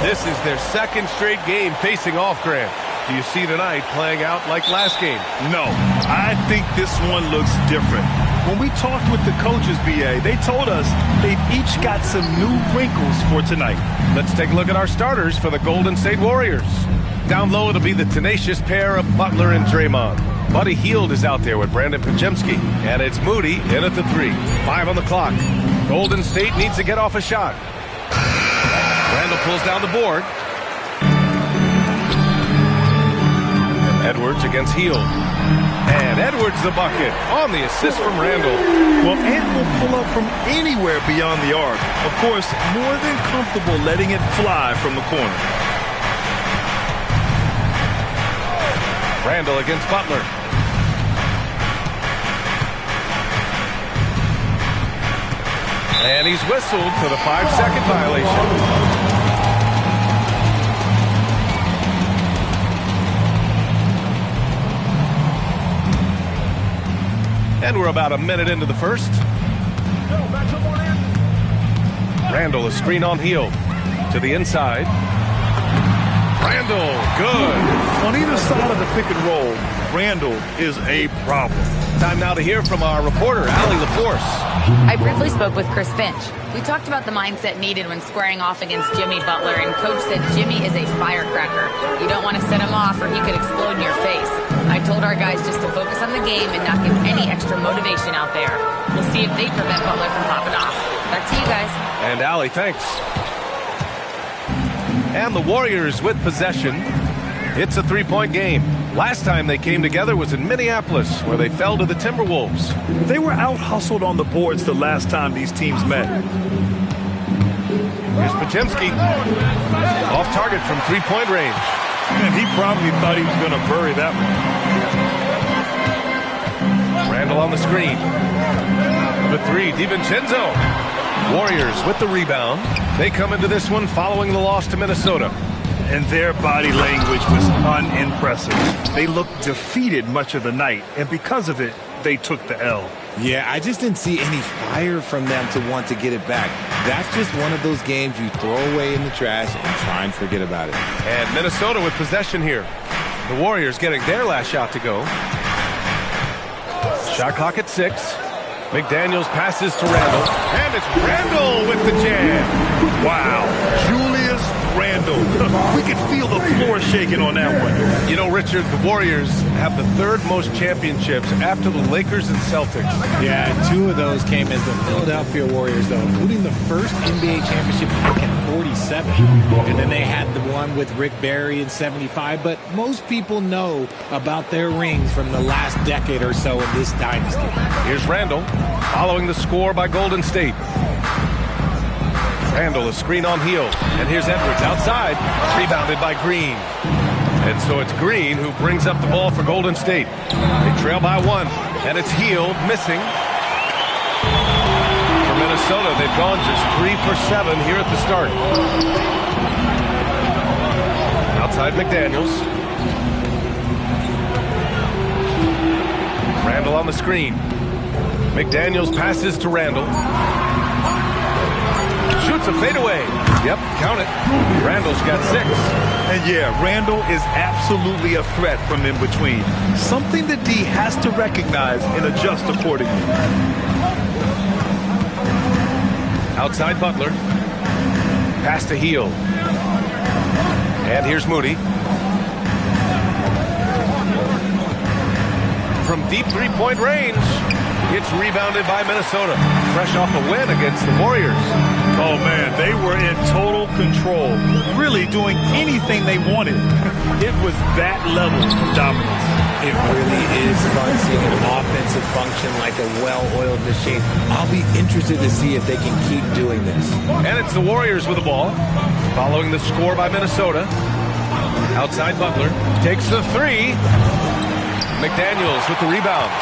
This is their second straight game facing off, Grant. Do you see tonight playing out like last game? No, I think this one looks different. When we talked with the coaches, B.A., they told us they've each got some new wrinkles for tonight. Let's take a look at our starters for the Golden State Warriors. Down low, it'll be the tenacious pair of Butler and Draymond. Buddy Hield is out there with Brandon Podziemski. And it's Moody in at the 3. 5 on the clock. Golden State needs to get off a shot. Randall pulls down the board. Edwards against Hield. And Edwards the bucket on the assist from Randall. Well, Ant will pull up from anywhere beyond the arc. Of course, more than comfortable letting it fly from the corner. Randall against Butler. And he's whistled for the 5-second violation. And we're about a minute into the first. Randall, a screen on Hield. To the inside. Randall, good. On either side of the pick and roll, Randall is a problem. Time now to hear from our reporter, Allie LaForce. I briefly spoke with Chris Finch. We talked about the mindset needed when squaring off against Jimmy Butler, and Coach said Jimmy is a firecracker. You don't want to set him off or he could explode in your face. I told our guys just to focus on the game and not give any extra motivation out there. We'll see if they prevent Butler from popping off. Back to you guys. And Allie, thanks. And the Warriors with possession. It's a 3-point game. Last time they came together was in Minneapolis, where they fell to the Timberwolves. They were out-hustled on the boards the last time these teams met. Here's Podziemski. Off target from 3-point range. And he probably thought he was going to bury that one. Randall on the screen. The 3, DiVincenzo. Warriors with the rebound. They come into this one following the loss to Minnesota. And their body language was unimpressive. They looked defeated much of the night, and because of it, they took the L. Yeah, I just didn't see any fire from them to want to get it back. That's just one of those games you throw away in the trash and try and forget about it. And Minnesota with possession here. The Warriors getting their last shot to go. Shot clock at 6. McDaniels passes to Randall. And it's Randall with the jam. Wow. Julius Randall. We could feel the floor shaking on that one. You know, Richard, the Warriors have the 3rd most championships after the Lakers and Celtics. Yeah, 2 of those came as the Philadelphia Warriors, though, including the first NBA championship back in 47. And then they had the one with Rick Barry in 75. But most people know about their rings from the last decade or so in this dynasty. Here's Randall, following the score by Golden State. Randall, a screen on Hield. And here's Edwards outside, rebounded by Green. And so it's Green who brings up the ball for Golden State. They trail by 1, and it's Hield missing. For Minnesota, they've gone just 3 for 7 here at the start. Outside McDaniels. Randall on the screen. McDaniels passes to Randall. Shoots a fadeaway. Yep, count it. Randall's got 6. And yeah, Randall is absolutely a threat from in between. Something that D has to recognize and adjust accordingly. Outside Butler. Pass to Hield. And here's Moody. From deep 3-point range. It's rebounded by Minnesota. Fresh off a win against the Warriors. Oh, man, they were in total control. Really doing anything they wanted. It was that level of dominance. It really is fun seeing an offensive function like a well-oiled machine. I'll be interested to see if they can keep doing this. And it's the Warriors with the ball. Following the score by Minnesota. Outside Butler. Takes the 3. McDaniels with the rebound.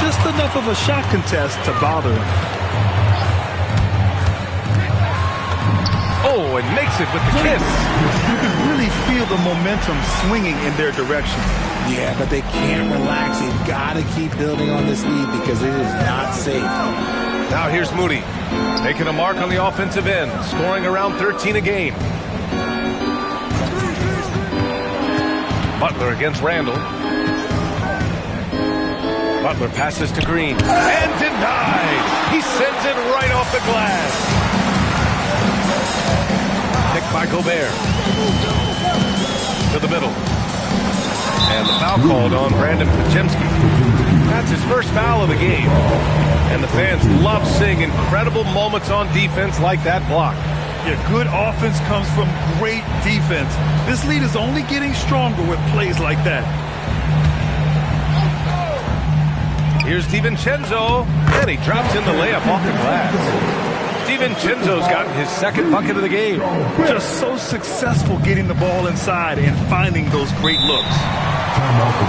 Just enough of a shot contest to bother him. Oh, and makes it with the kiss. You can really feel the momentum swinging in their direction. Yeah, but they can't relax. They've got to keep building on this lead because it is not safe. Now here's Moody, making a mark on the offensive end, scoring around 13 a game. Butler against Randall. Butler passes to Green. And denied! He sends it right off the glass. Picked by Gobert. To the middle. And the foul called on Brandon Podziemski. That's his first foul of the game. And the fans love seeing incredible moments on defense like that block. Yeah, good offense comes from great defense. This lead is only getting stronger with plays like that. Here's DiVincenzo, and he drops in the layup off the glass. DiVincenzo's gotten his second bucket of the game. Just so successful getting the ball inside and finding those great looks.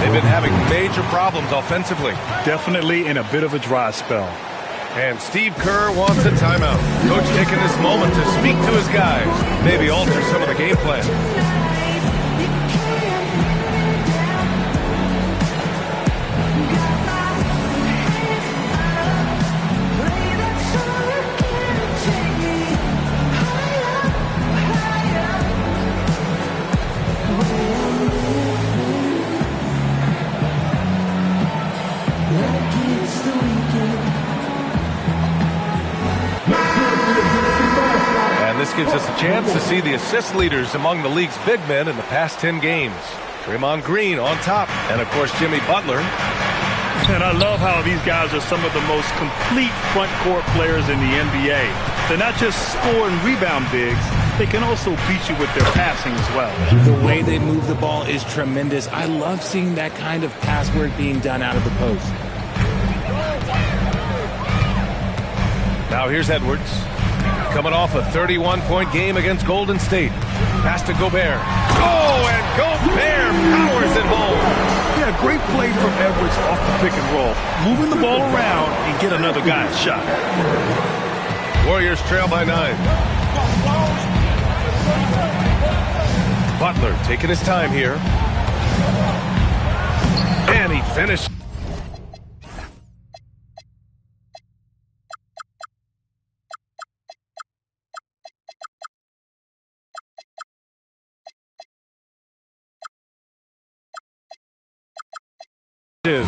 They've been having major problems offensively. Definitely in a bit of a dry spell. And Steve Kerr wants a timeout. Coach taking this moment to speak to his guys, maybe alter some of the game plan. This gives us a chance to see the assist leaders among the league's big men in the past 10 games. Draymond Green on top, and of course Jimmy Butler. And I love how these guys are some of the most complete front court players in the NBA. They're not just score and rebound bigs, they can also beat you with their passing as well. The way they move the ball is tremendous. I love seeing that kind of pass work being done out of the post. Now here's Edwards. Coming off a 31-point game against Golden State. Pass to Gobert. Oh, and Gobert powers it home. Yeah, great play from Edwards off the pick and roll. Moving the ball around and get another guy's shot. Warriors trail by 9. Butler taking his time here. And he finished.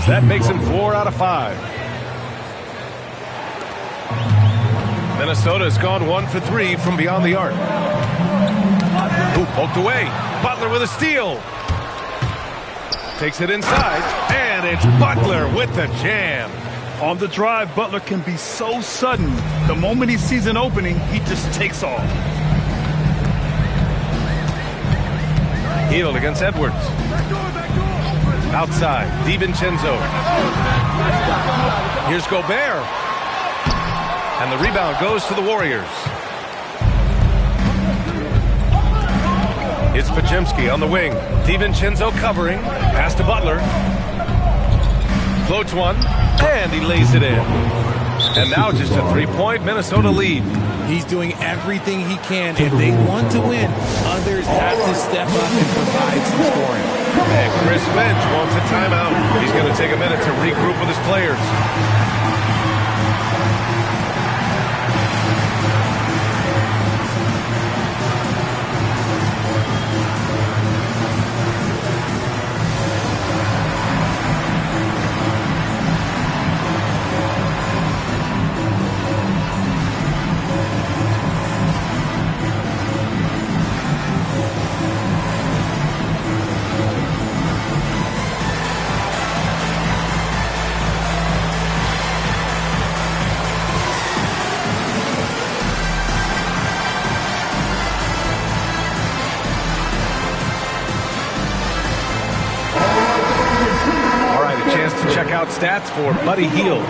That makes him 4 out of 5. Minnesota has gone 1 for 3 from beyond the arc. Ooh, poked away. Butler with a steal. Takes it inside, and it's Butler with the jam. On the drive, Butler can be so sudden. The moment he sees an opening, he just takes off. Hield against Edwards. Outside, DiVincenzo. Here's Gobert. And the rebound goes to the Warriors. It's Podziemski on the wing. DiVincenzo covering. Pass to Butler. Floats one, and he lays it in. And now just a three-point Minnesota lead. He's doing everything he can. If they want to win, others have to step up and provide some scoring. And Chris Finch wants a timeout. He's going to take a minute to regroup with his players. Check out stats for Buddy Hield.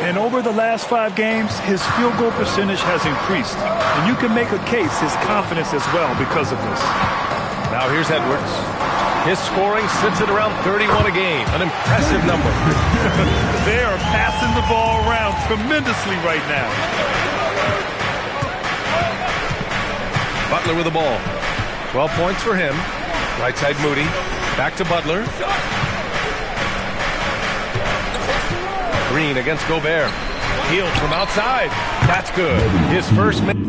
And over the last 5 games, his field goal percentage has increased. And you can make a case his confidence as well because of this. Now here's Edwards. His scoring sits at around 31 a game, an impressive number. They are passing the ball around tremendously right now. Butler with the ball. 12 points for him. Right side Moody. Back to Butler. Green against Gobert. Hield from outside. That's good. His first minute.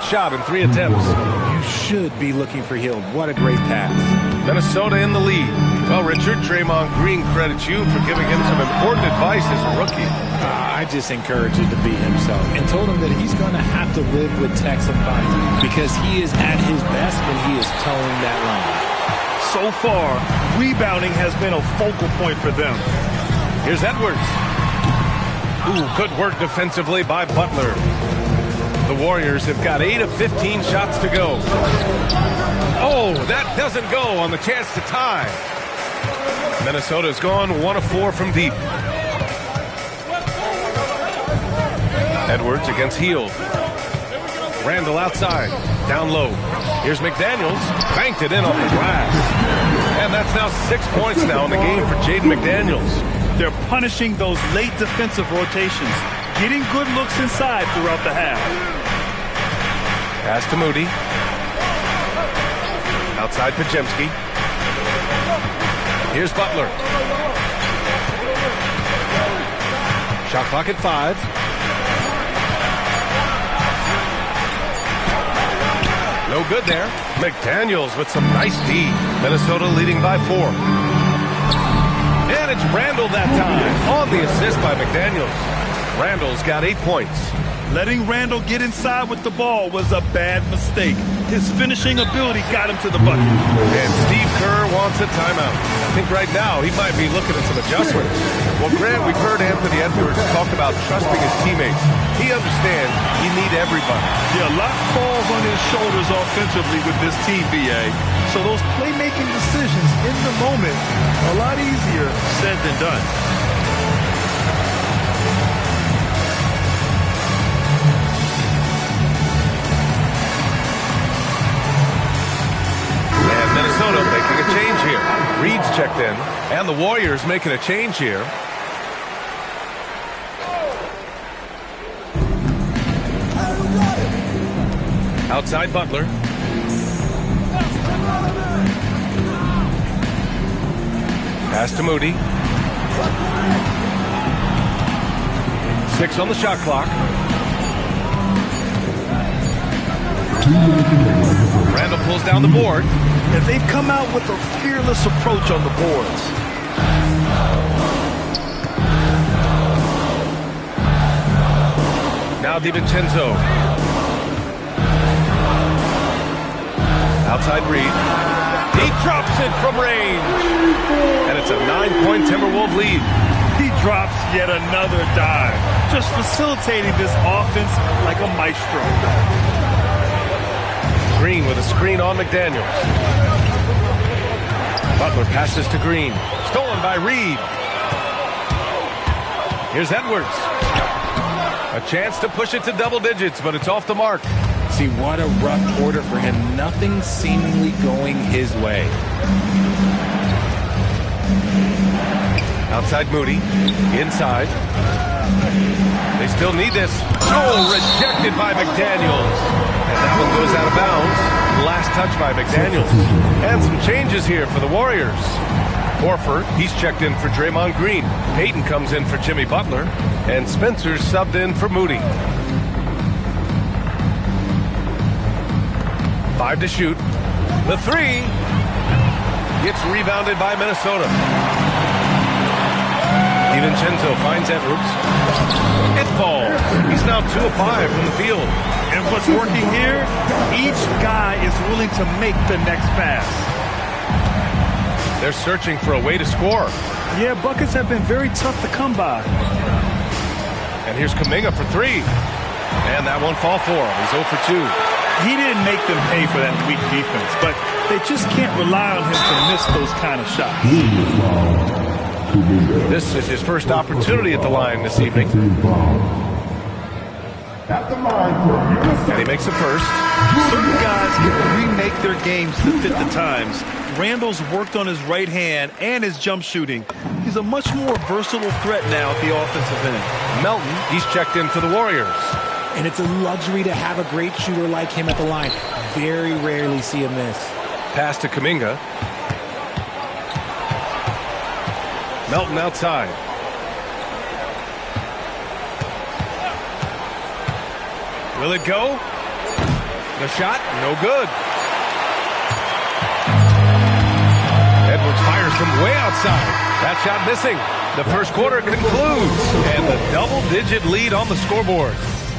Shot in 3 attempts. You should be looking for Hield. What a great pass. Minnesota in the lead. Well, Richard, Draymond Green credits you for giving him some important advice as a rookie. I just encouraged him to be himself and told him that he's going to have to live with Tex and Fine because he is at his best when he is towing that line. So far, rebounding has been a focal point for them. Here's Edwards. Ooh, good work defensively by Butler. The Warriors have got 8 of 15 shots to go. Oh, that doesn't go on the chance to tie. Minnesota's gone 1 of 4 from deep. Edwards against Hield. Randall outside. Down low. Here's McDaniels. Banked it in off the glass. And that's now 6 points now in the game for Jaden McDaniels. They're punishing those late defensive rotations, getting good looks inside throughout the half. Pass to Moody. Outside Podziemski. Here's Butler. Shot clock at 5. No good there. McDaniels with some nice D. Minnesota leading by 4. And it's Randall that time on the assist by McDaniels. Randall's got 8 points. Letting Randall get inside with the ball was a bad mistake. His finishing ability got him to the bucket. And Steve Kerr wants a timeout. I think right now he might be looking at some adjustments. Well, Grant, we've heard Anthony Edwards talk about trusting his teammates. He understands you need everybody. Yeah, a lot falls on his shoulders offensively with this team, BA. So those playmaking decisions in the moment are a lot easier said than done. Minnesota making a change here. Reed's checked in, and the Warriors making a change here. Outside Butler. Pass to Moody. 6 on the shot clock. Randall pulls down the board. And they've come out with a fearless approach on the boards. Now DiVincenzo. Outside Reed. He drops it from range. And it's a 9-point Timberwolves lead. He drops yet another dive, just facilitating this offense like a maestro. Green with a screen on McDaniels. Butler passes to Green. Stolen by Reed. Here's Edwards. A chance to push it to double digits, but it's off the mark. See, what a rough quarter for him. Nothing seemingly going his way. Outside Moody. Inside. They still need this. Oh, rejected by McDaniels. And that one goes out of bounds. Last touch by McDaniels. And some changes here for the Warriors. Horford, he's checked in for Draymond Green. Payton comes in for Jimmy Butler. And Spencer's subbed in for Moody. 5 to shoot. The 3 gets rebounded by Minnesota. DiVincenzo finds Edwards. it falls. He's now 2 of 5 from the field. And what's working here, each guy is willing to make the next pass. They're searching for a way to score. Yeah, buckets have been very tough to come by. And here's Kuminga for 3. And that won't fall for him. He's 0 for 2. He didn't make them pay for that weak defense, but they just can't rely on him to miss those kind of shots. This is his first opportunity at the line this evening. And he makes the first. Certain guys can remake their games to fit the times. Randall's worked on his right hand and his jump shooting. He's a much more versatile threat now at the offensive end. Melton, he's checked in for the Warriors. And it's a luxury to have a great shooter like him at the line. Very rarely see a miss. Pass to Kuminga. Melton outside. Will it go? The shot, no good. Edwards fires from way outside. That shot missing. The first quarter concludes. And the double-digit lead on the scoreboard.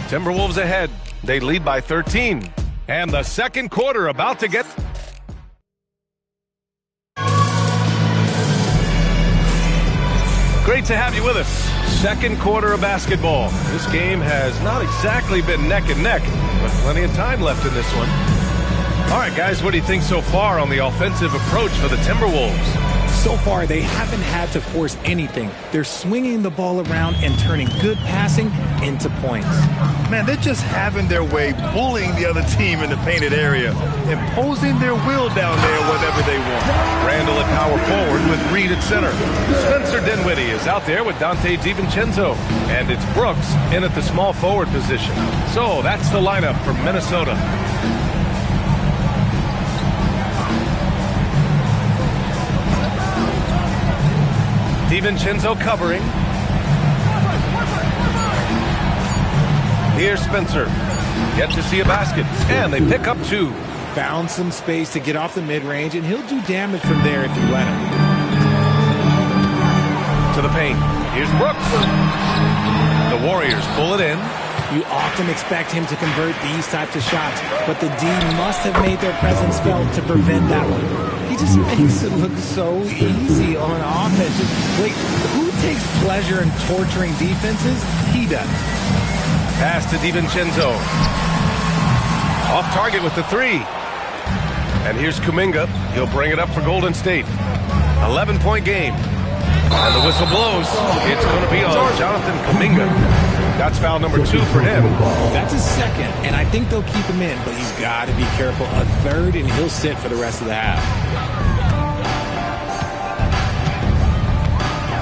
Timberwolves ahead. They lead by 13. And the second quarter about to get... Great to have you with us. Second quarter of basketball. This game has not exactly been neck and neck, but plenty of time left in this one. All right, guys, what do you think so far on the offensive approach for the Timberwolves? So far, they haven't had to force anything. They're swinging the ball around and turning good passing into points. Man, they're just having their way, bullying the other team in the painted area, imposing their will down there whenever they want. Randall at power forward with Reed at center. Spencer Dinwiddie is out there with Dante DiVincenzo. And it's Brooks in at the small forward position. So that's the lineup for Minnesota. DiVincenzo covering. Here's Spencer. Yet to see a basket. And they pick up 2. Found some space to get off the mid-range, and he'll do damage from there if you let him. To the paint. Here's Brooks. The Warriors pull it in. You often expect him to convert these types of shots, but the D must have made their presence felt to prevent that one. He just makes it look so easy on offense. Wait, who takes pleasure in torturing defenses? He does. Pass to DiVincenzo. Off target with the 3. And here's Kuminga. He'll bring it up for Golden State. 11-point game. And the whistle blows. It's going to be on Jonathan Kuminga. That's foul number 2 for him. That's his second, and I think they'll keep him in, but he's got to be careful. A third, and he'll sit for the rest of the half.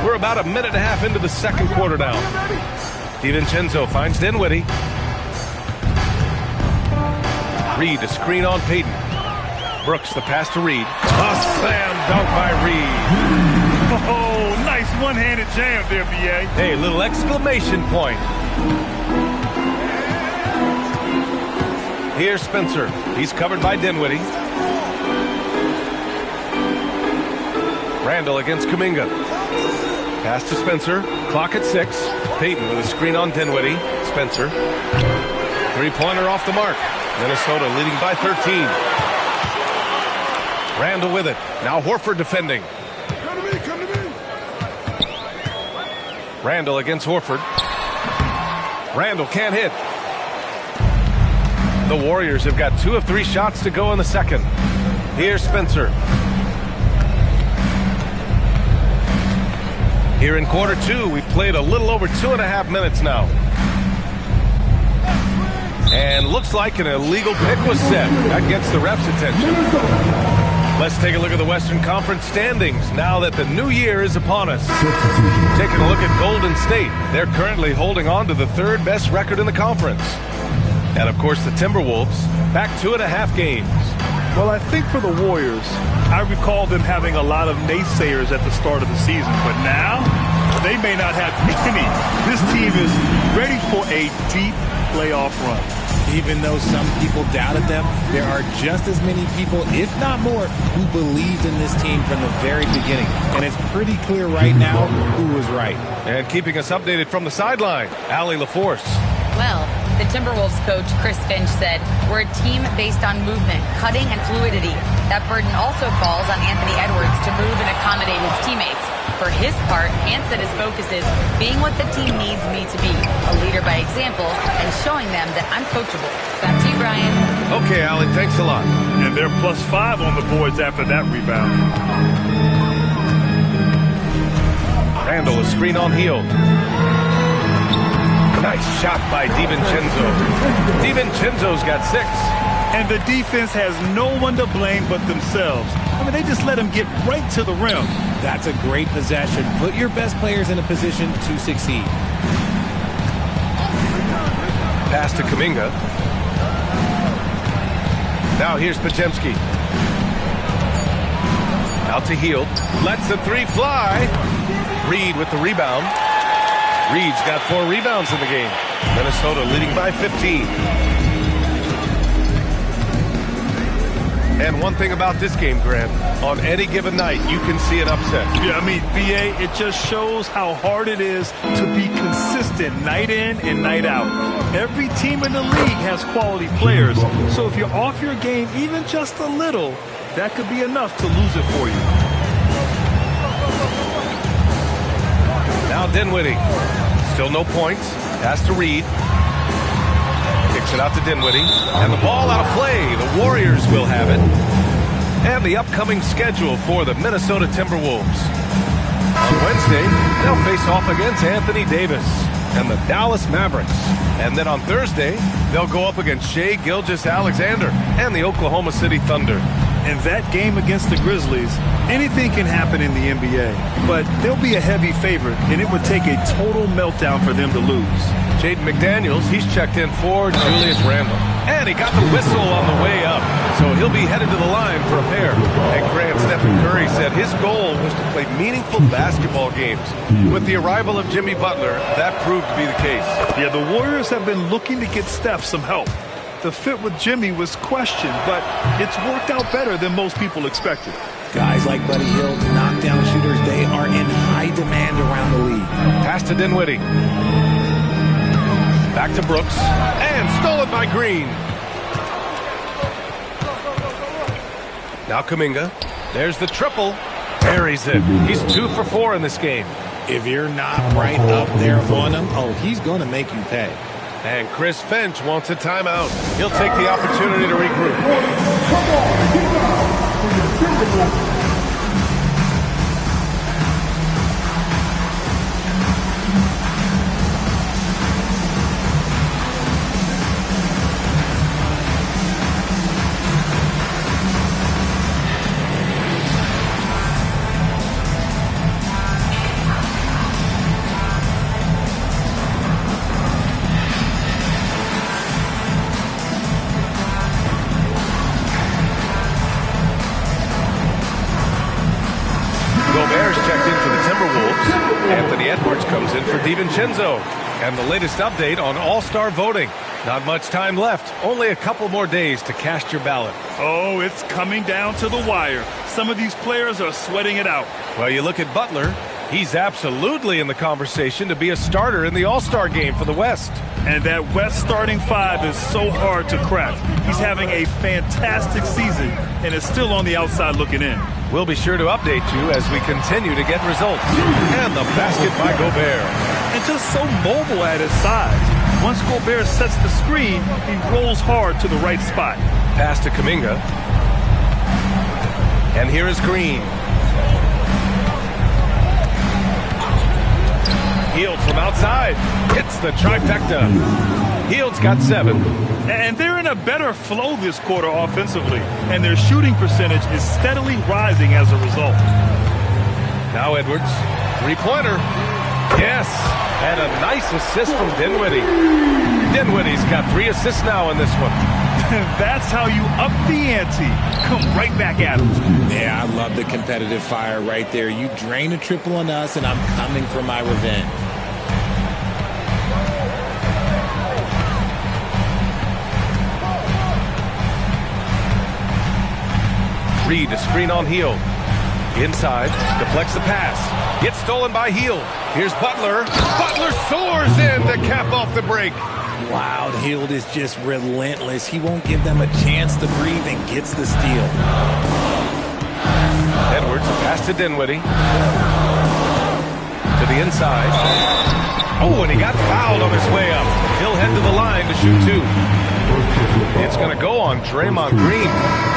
We're about a minute and a half into the second quarter now. DiVincenzo finds Dinwiddie. Reed, a screen on Payton. Brooks, the pass to Reed. A slam dunk by Reed. Oh, nice one-handed jam there, B.A. Hey, little exclamation point. Here's Spencer. He's covered by Dinwiddie. Randall against Kuminga. Pass to Spencer. Clock at 6. Payton with a screen on Dinwiddie. Spencer. Three-pointer off the mark. Minnesota leading by 13. Randall with it. Now Horford defending. Randall against Horford. Randall can't hit. The Warriors have got 2 of 3 shots to go in the second. Here's Spencer. Here in quarter 2, we've played a little over 2.5 minutes now. And looks like an illegal pick was set. That gets the ref's attention. Let's take a look at the Western Conference standings now that the new year is upon us. Taking a look at Golden State. They're currently holding on to the 3rd best record in the conference. And, of course, the Timberwolves back 2.5 games. Well, I think for the Warriors, I recall them having a lot of naysayers at the start of the season. But now, they may not have any. This team is ready for a deep playoff run. Even though some people doubted them, there are just as many people, if not more, who believed in this team from the very beginning. And it's pretty clear right now who was right. And keeping us updated from the sideline, Allie LaForce. Well, the Timberwolves coach, Chris Finch, said, "We're a team based on movement, cutting, and fluidity. That burden also falls on Anthony Edwards to move and accommodate his teammates. For his part, Ant said his focus is being what the team needs me to be, a leader by example, and showing them that I'm coachable." Back to you, Brian. Okay, Allie, thanks a lot. And they're +5 on the boards after that rebound. Randall, a screen on Hield. Nice shot by DiVincenzo. DiVincenzo's got 6. And the defense has no one to blame but themselves. I mean, they just let him get right to the rim. That's a great possession. Put your best players in a position to succeed. Pass to Kuminga. Now here's Podziemski. Out to Hield. Lets the 3 fly. Reed with the rebound. Reed's got 4 rebounds in the game. Minnesota leading by 15. And one thing about this game, Grant, on any given night, you can see an upset. Yeah, I mean, BA, it just shows how hard it is to be consistent night in and night out. Every team in the league has quality players, so if you're off your game even just a little, that could be enough to lose it for you. Now Dinwiddie. Still no points. Pass to Reed. Kicks it out to Dinwiddie. And the ball out of play. The Warriors will have it. And the upcoming schedule for the Minnesota Timberwolves. On Wednesday, they'll face off against Anthony Davis and the Dallas Mavericks. And then on Thursday, they'll go up against Shai Gilgeous-Alexander and the Oklahoma City Thunder. In that game against the Grizzlies, anything can happen in the NBA, but they'll be a heavy favorite, and it would take a total meltdown for them to lose. Jaden McDaniels, he's checked in for Julius Randle. And he got the whistle on the way up, so he'll be headed to the line for a pair. And Grant, Stephen Curry said his goal was to play meaningful basketball games. With the arrival of Jimmy Butler, that proved to be the case. Yeah, the Warriors have been looking to get Steph some help. The fit with Jimmy was questioned, but it's worked out better than most people expected. Guys like Buddy Hield, knockdown shooters, they are in high demand around the league. Pass to Dinwiddie. Back to Brooks. And stolen by Green. Now Kuminga. There's the triple. Buries it. He's 2 for 4 in this game. If you're not right up there on him, oh, he's going to make you pay. And Chris Finch wants a timeout. He'll take the opportunity to regroup. Anthony Edwards comes in for DiVincenzo. And the latest update on All-Star voting. Not much time left. Only a couple more days to cast your ballot. Oh, it's coming down to the wire. Some of these players are sweating it out. Well, you look at Butler. He's absolutely in the conversation to be a starter in the All-Star game for the West. And that West starting 5 is so hard to crack. He's having a fantastic season and is still on the outside looking in. We'll be sure to update you as we continue to get results. And the basket by Gobert. And just so mobile at his size. Once Gobert sets the screen, he rolls hard to the right spot. Pass to Kuminga. And here is Green. Hield from outside. Hits the trifecta. Hield's got 7. And they're in a better flow this quarter offensively. And their shooting percentage is steadily rising as a result. Now Edwards. 3-pointer. Yes. And a nice assist from Dinwiddie. Dinwiddie's got 3 assists now in this one. That's how you up the ante. Come right back at him. Yeah, I love the competitive fire right there. You drain a triple on us, and I'm coming for my revenge. Reed, a screen on Hield. Inside, deflects the pass. Gets stolen by Hield. Here's Butler. Butler soars in to cap off the break. Wow, Hield is just relentless. He won't give them a chance to breathe and gets the steal. Edwards, a pass to Dinwiddie. To the inside. Oh, and he got fouled on his way up. He'll head to the line to shoot 2. It's going to go on Draymond Green.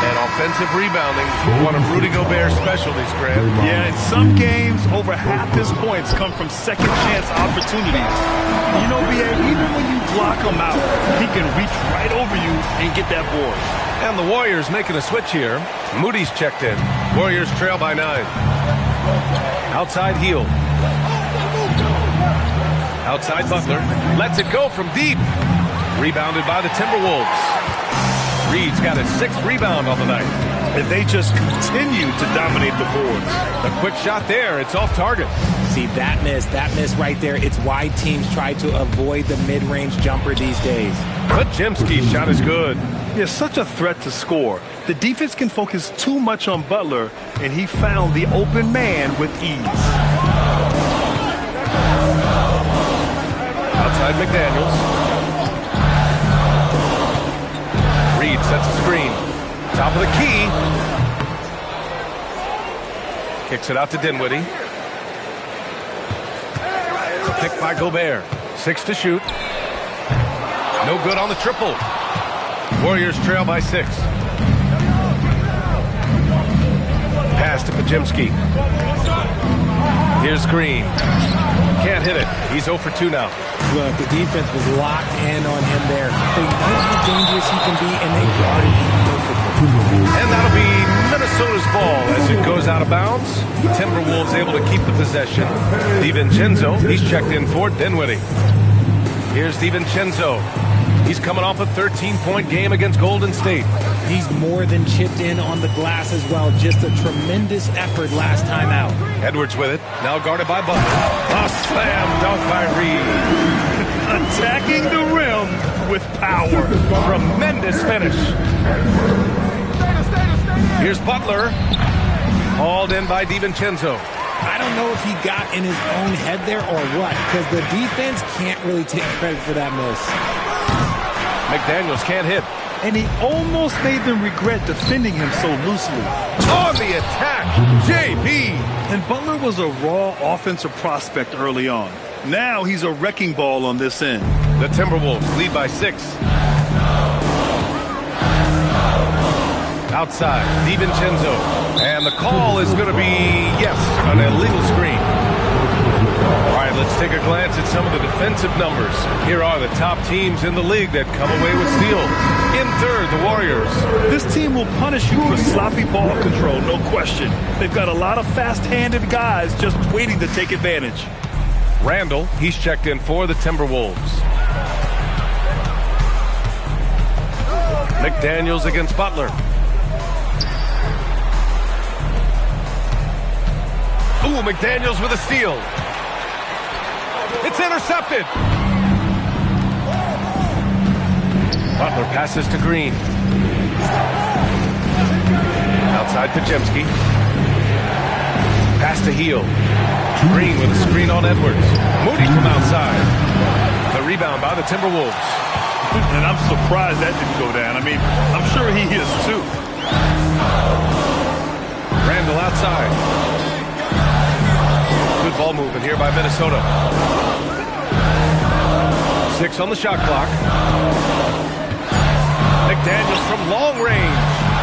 And offensive rebounding, one of Rudy Gobert's specialties, Grant. Yeah, in some games, over half his points come from second chance opportunities. You know, B.A., even when you block him out, he can reach right over you and get that board. And the Warriors making a switch here. Moody's checked in. Warriors trail by 9. Outside Hield. Outside Butler. Lets it go from deep. Rebounded by the Timberwolves. Reed's got his 6th rebound on the night. And they just continue to dominate the boards. A quick shot there. It's off target. See, that miss right there. It's why teams try to avoid the mid-range jumper these days. Podziemski's shot is good. He is such a threat to score. The defense can focus too much on Butler, and he found the open man with ease. Outside McDaniels. Reed sets a screen. Top of the key. Kicks it out to Dinwiddie. Picked by Gobert. 6 to shoot. No good on the triple. Warriors trail by 6. Pass to Podziemski. Here's Green. Can't hit it. He's 0 for 2 now. Look, the defense was locked in on him there. They know how dangerous he can be, and they guarded him perfectly. And that'll be Minnesota's ball as it goes out of bounds. Timberwolves able to keep the possession. DiVincenzo, he's checked in for Dinwiddie. Here's DiVincenzo. He's coming off a 13-point game against Golden State. He's more than chipped in on the glass as well. Just a tremendous effort last time out. Edwards with it. Now guarded by Butler. A slam dunk by Reed. Attacking the rim with power. Tremendous finish. Here's Butler. Hauled in by DiVincenzo. I don't know if he got in his own head there or what, because the defense can't really take credit for that miss. McDaniels can't hit. And he almost made them regret defending him so loosely. On the attack, JB. And Butler was a raw offensive prospect early on. Now he's a wrecking ball on this end. The Timberwolves lead by 6. Outside, DiVincenzo. And the call is going to be, yes, an illegal screen. All right, let's take a glance at some of the defensive numbers. Here are the top teams in the league that come away with steals. In third, the Warriors. This team will punish you for sloppy ball control, no question. They've got a lot of fast-handed guys just waiting to take advantage. Randall, he's checked in for the Timberwolves. McDaniels against Butler. Ooh, McDaniels with a steal. It's intercepted. Butler passes to Green. Outside Podziemski. Pass to Hield. Green with a screen on Edwards. Moody from outside. The rebound by the Timberwolves. And I'm surprised that didn't go down. I mean, I'm sure he is too. Randall outside. Good ball movement here by Minnesota. 6 on the shot clock. McDaniels from long range.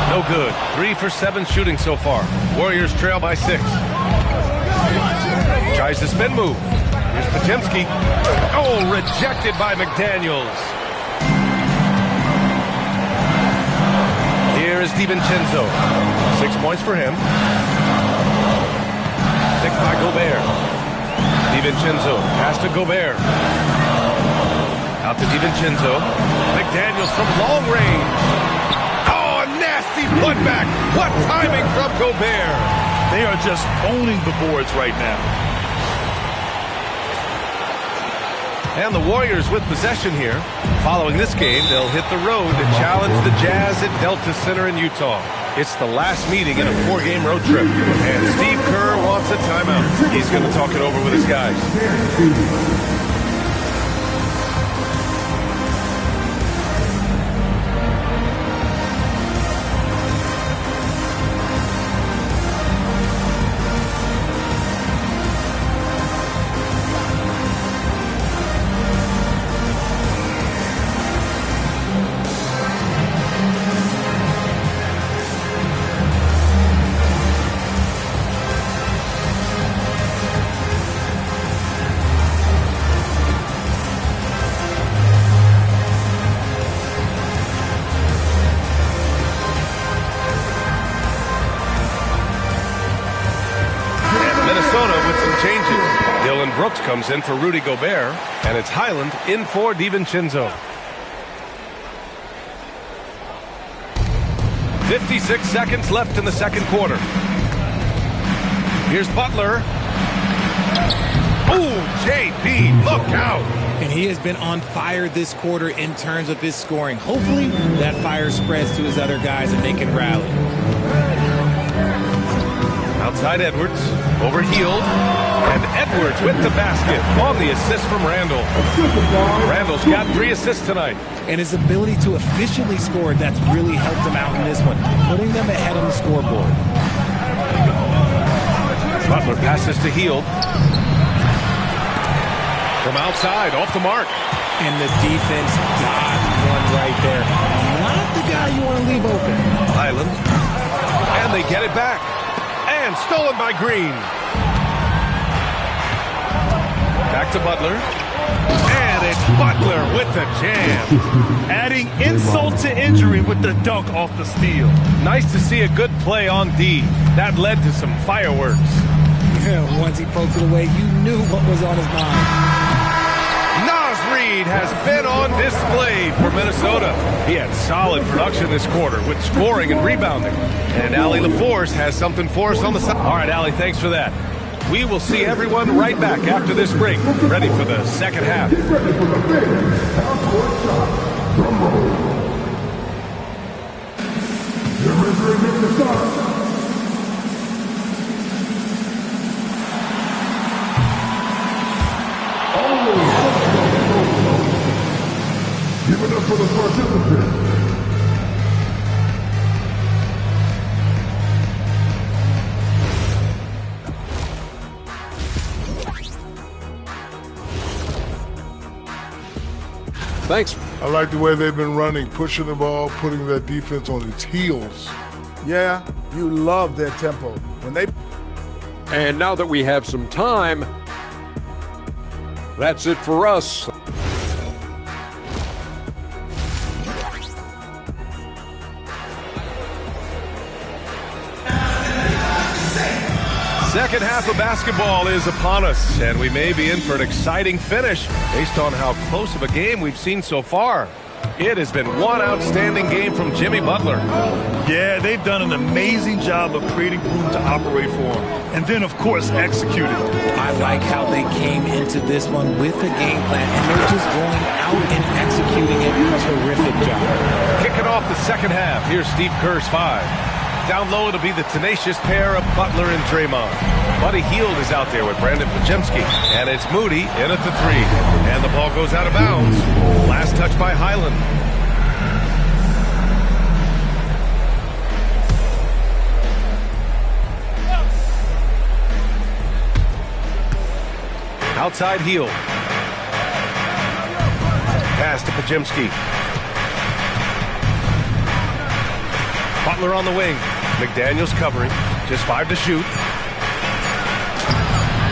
No good. 3 for 7 shooting so far. Warriors trail by 6. Tries the spin move. Here's Podziemski. Oh, rejected by McDaniels. Here is DiVincenzo. 6 points for him. Picked by Gobert. DiVincenzo. Pass to Gobert. Out to DiVincenzo. McDaniels from long range. Oh, a nasty putback. What timing from Gobert. They are just owning the boards right now. And the Warriors with possession here. Following this game, they'll hit the road to challenge the Jazz at Delta Center in Utah. It's the last meeting in a 4-game road trip, and Steve Kerr wants a timeout. He's going to talk it over with his guys. Brooks comes in for Rudy Gobert, and it's Highland in for DiVincenzo. 56 seconds left in the second quarter. Here's Butler. Oh, JB, look out! And he has been on fire this quarter in terms of his scoring. Hopefully, that fire spreads to his other guys and they can rally. Outside Edwards, over Hield, and Edwards with the basket on the assist from Randall. Randall's got 3 assists tonight. And his ability to efficiently score, that's really helped him out in this one, putting them ahead on the scoreboard. Butler passes to Hield. From outside, off the mark. And the defense dodged one right there. Not the guy you want to leave open. Highland. And they get it back. And stolen by Green. Back to Butler. And it's Butler with the jam. Adding insult to injury with the dunk off the steal. Nice to see a good play on D. That led to some fireworks. Yeah, once he poked it away, you knew what was on his mind. Naz Reid has been on display for Minnesota. He had solid production this quarter with scoring and rebounding. And Allie LaForce has something for us on the side. All right, Allie, thanks for that. We will see everyone right back after this break, ready for the second half. Give it up for the participants. Thanks. I like the way they've been running, pushing the ball, putting that defense on its heels. Yeah, you love their tempo. And now that we have some time, that's it for us. Second half of basketball is upon us, and we may be in for an exciting finish based on how close of a game we've seen so far. It has been one outstanding game from Jimmy Butler. Yeah, they've done an amazing job of creating room to operate for him. And then, of course, executing. I like how they came into this one with the game plan, and they're just going out and executing it. Terrific job. Kicking off the second half, here's Steve Kerr's 5. Down low, it'll be the tenacious pair of Butler and Draymond. Buddy Hield is out there with Brandon Pajemski. And it's Moody in at the 3. And the ball goes out of bounds. Last touch by Highland. Outside Hield. Pass to Pajemski. Butler on the wing. McDaniels covering. Just 5 to shoot.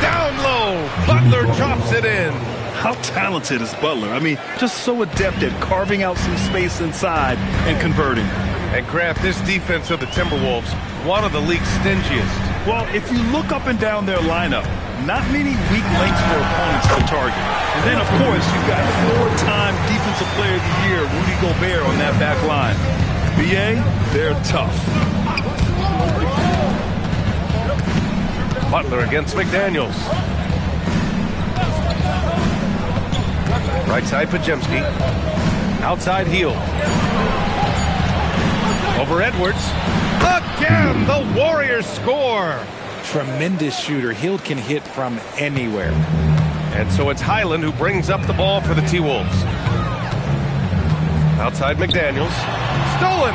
Down low. Butler drops it in. How talented is Butler? I mean, just so adept at carving out some space inside and converting. And Grant, this defense of the Timberwolves, one of the league's stingiest. Well, if you look up and down their lineup, not many weak links for opponents to target. And then, of course, you've got 4-time Defensive Player of the Year, Rudy Gobert, on that back line. BA, they're tough. Butler against McDaniels. Right side Pajemski. Outside Hield. Over Edwards. And the Warriors score. Tremendous shooter. Hield can hit from anywhere. And so it's Highland who brings up the ball for the T-Wolves. Outside McDaniels. Stolen.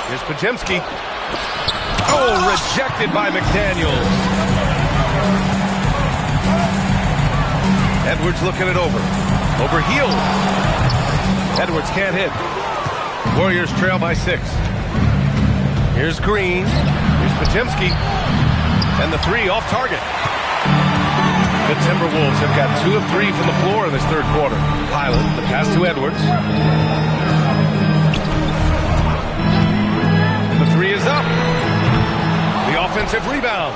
Here's Podziemski. Oh, rejected by McDaniels. Edwards looking it over. Over Hield. Edwards can't hit. Warriors trail by 6. Here's Green. Here's Podziemski. And the 3 off target. The Timberwolves have got 2 of 3 from the floor in this third quarter. Highland, the pass to Edwards. The 3 is up. The offensive rebound.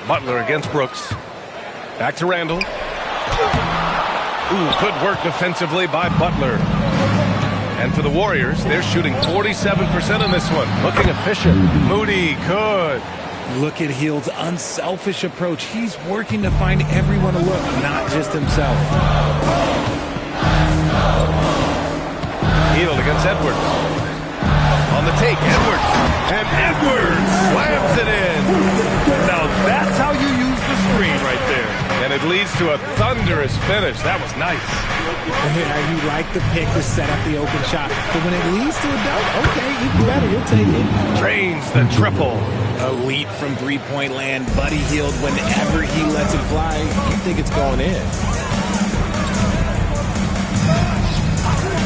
Butler against Brooks. Back to Randall. Ooh, good work defensively by Butler. And for the Warriors, they're shooting 47% in this one. Looking efficient. Moody, good. Look at Hield's unselfish approach. He's working to find everyone a look, not just himself. Hield against Edwards. On the take, Edwards. And Edwards slams it in. Now that's how you use the screen right there. And it leads to a thunderous finish. That was nice. Yeah, you like the pick to set up the open shot. But when it leads to a dunk, okay, even better. We'll take it. Drains the triple. Elite from three-point land. Buddy Hield, whenever he lets it fly, you think it's going in.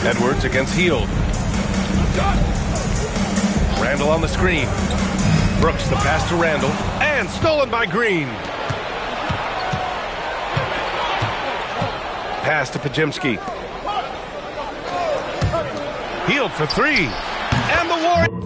Edwards against Hield. Randall on the screen. Brooks the pass to Randall. And stolen by Green. Pass to Podziemski. Hield for 3. And the Warriors.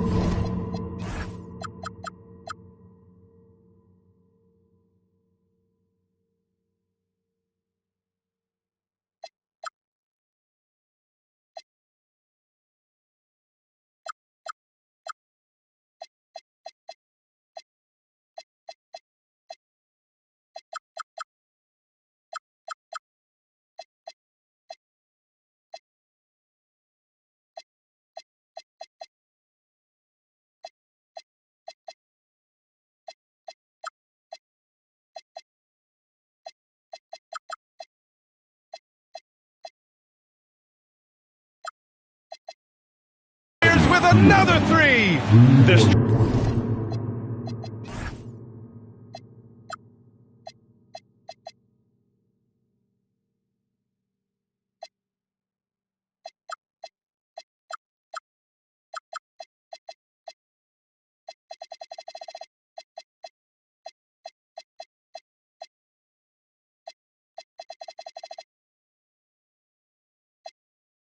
With another 3. This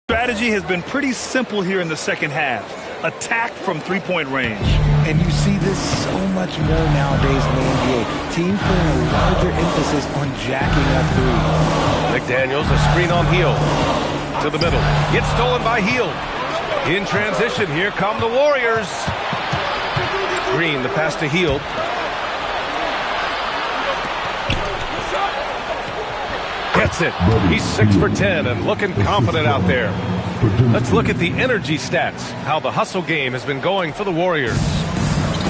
strategy has been pretty simple here in the second half. Attack from three-point range. And you see this so much more nowadays in the NBA. Teams putting a larger emphasis on jacking up threes. McDaniels, a screen on Hield. To the middle. Gets stolen by Hield. In transition, here come the Warriors. Green, the pass to Hield. Gets it. He's 6 for 10 and looking confident out there. Let's look at the energy stats, how the hustle game has been going for the Warriors.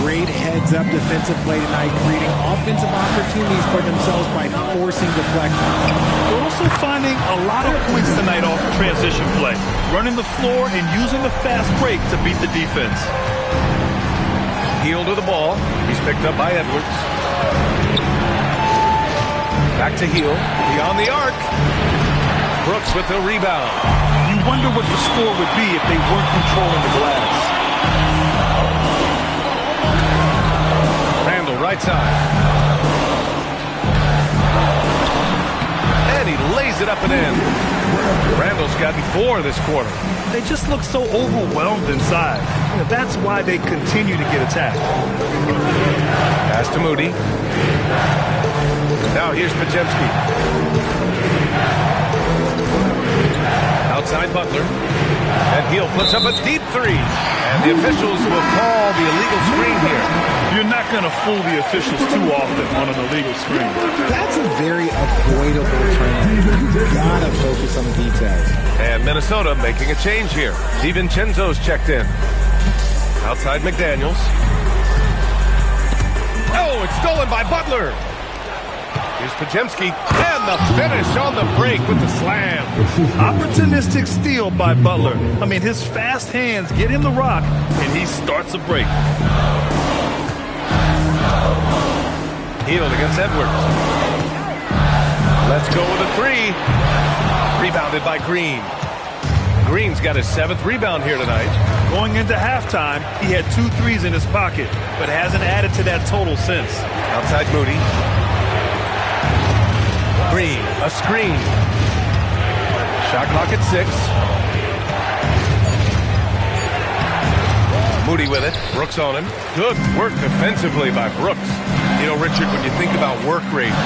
Great heads-up defensive play tonight, creating offensive opportunities for themselves by forcing deflections. We're also finding a lot of points tonight off transition play, running the floor and using the fast break to beat the defense. Hield to the ball. He's picked up by Edwards. Back to Hield. Beyond the arc. Brooks with the rebound. You wonder what the score would be if they weren't controlling the glass. Randall, right side. And he lays it up and in. Randall's gotten 4 this quarter. They just look so overwhelmed inside. That's why they continue to get attacked. Pass to Moody. Now here's Podziemski. Outside Butler. And Hield puts up a deep three. And the officials will call the illegal screen here. You're not going to fool the officials too often on an illegal screen. That's a very avoidable turnover. You've got to focus on the details. And Minnesota making a change here. DiVincenzo's checked in. Outside McDaniels. Oh, it's stolen by Butler. Here's Podziemski, and the finish on the break with the slam. Opportunistic steal by Butler. I mean, his fast hands get him the rock, and he starts a break. Hield against Edwards. Let's go with a three. Rebounded by Green. Green's got his 7th rebound here tonight. Going into halftime, he had 2 threes in his pocket, but hasn't added to that total since. Outside Moody. Green, a screen. Shot clock at 6. Moody with it. Brooks on him. Good work defensively by Brooks. You know, Richard, when you think about work rate,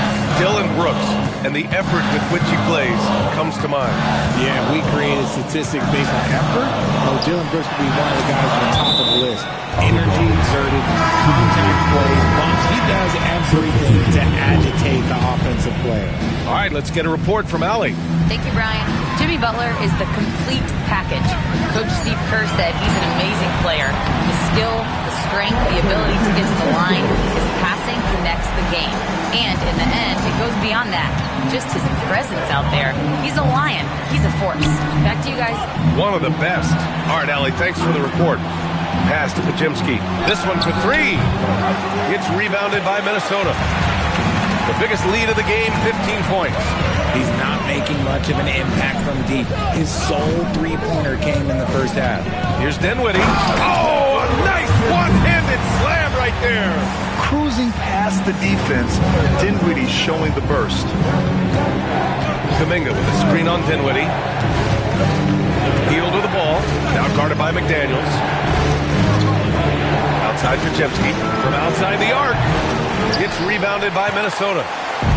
Dillon Brooks and the effort with which he plays comes to mind. Yeah, we created statistics based on effort. Well, Dillon Brooks would be one of the guys at the top of the list. Energy exerted, contact plays, bumps. He does everything to agitate the offensive player. All right, let's get a report from Allie. Thank you, Brian. Jimmy Butler is the complete package. Coach Steve Kerr said he's an amazing player. The skill, the strength, the ability to get to the line, his passing connects the game. And in the end, it goes beyond that. Just his presence out there. He's a lion. He's a force. Back to you guys. One of the best. All right, Allie, thanks for the report. Pass to Podziemski. This one for 3. It's rebounded by Minnesota. The biggest lead of the game, 15 points. He's not making much of an impact from deep. His sole three-pointer came in the first half. Here's Dinwiddie. Oh, a nice one-handed slam right there. Cruising past the defense, Dinwiddie showing the burst. Kuminga with a screen on Dinwiddie. Hield with the ball. Now guarded by McDaniels. Outside Podziemski. From outside the arc. It's rebounded by Minnesota.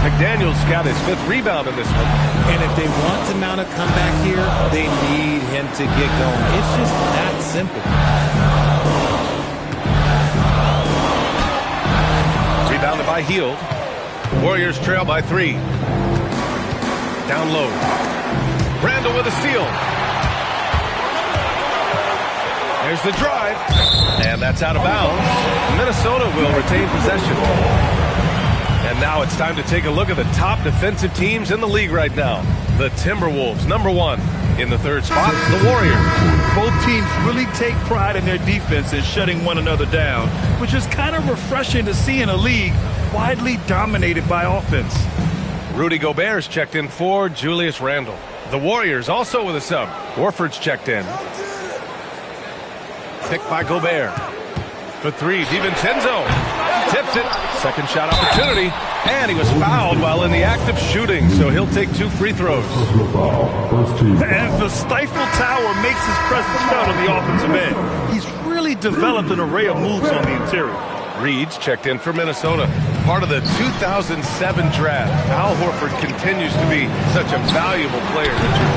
McDaniels got his 5th rebound in this one. And if they want to mount a comeback here, they need him to get going. It's just that simple. Rebounded by Hield. Warriors trail by 3. Down low. Randall with a steal. There's the drive. And that's out of bounds. Minnesota will retain possession. And now it's time to take a look at the top defensive teams in the league right now. The Timberwolves, number 1. In the 3rd spot, the Warriors. Both teams really take pride in their defense and shutting one another down, which is kind of refreshing to see in a league widely dominated by offense. Rudy Gobert's checked in for Julius Randle. The Warriors also with a sub. Horford's checked in. Picked by Gobert. For 3, DiVincenzo. Tips it. Second shot opportunity. And he was fouled while in the act of shooting, so he'll take 2 free throws. And the Stifle Tower makes his presence felt on the offensive end. He's really developed an array of moves on the interior. Reed's checked in for Minnesota. Part of the 2007 draft. Al Horford continues to be such a valuable player, Richard.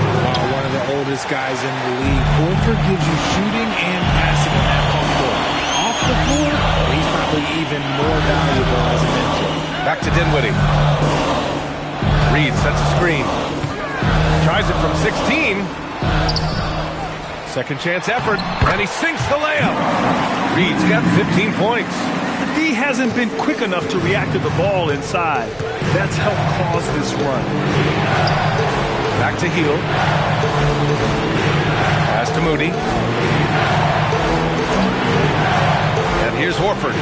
One of the oldest guys in the league. Horford gives you shooting and passing in that home court. Off the floor, he's probably even more valuable as a mentor. Back to Dinwiddie. Reed sets a screen. Tries it from 16. Second chance effort, and he sinks the layup. Reed's got 15 points. The D hasn't been quick enough to react to the ball inside. That's helped cause this run. Back to Hield. Pass to Moody. And here's Horford.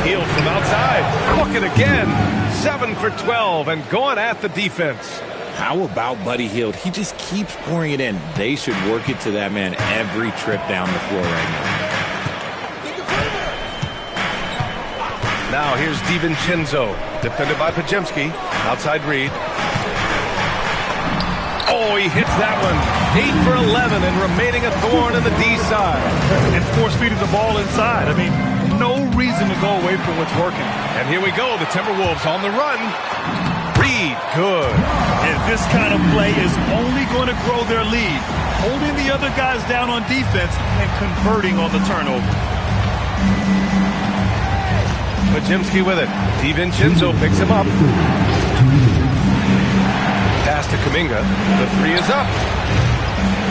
Hield from outside. Looking again. 7 for 12 and going at the defense. How about Buddy Hield? He just keeps pouring it in. They should work it to that man every trip down the floor right now. Now here's DiVincenzo. Defended by Podziemski. Outside Reed. Oh, he hits that one. 8 for 11 and remaining a thorn in the D side. And force-feeding the ball inside. I mean, no reason to go away from what's working. And here we go. The Timberwolves on the run. Reed, good. And this kind of play is only going to grow their lead. Hold other guys down on defense and converting on the turnover. Podziemski with it. DiVincenzo picks him up. Pass to Kuminga. The three is up.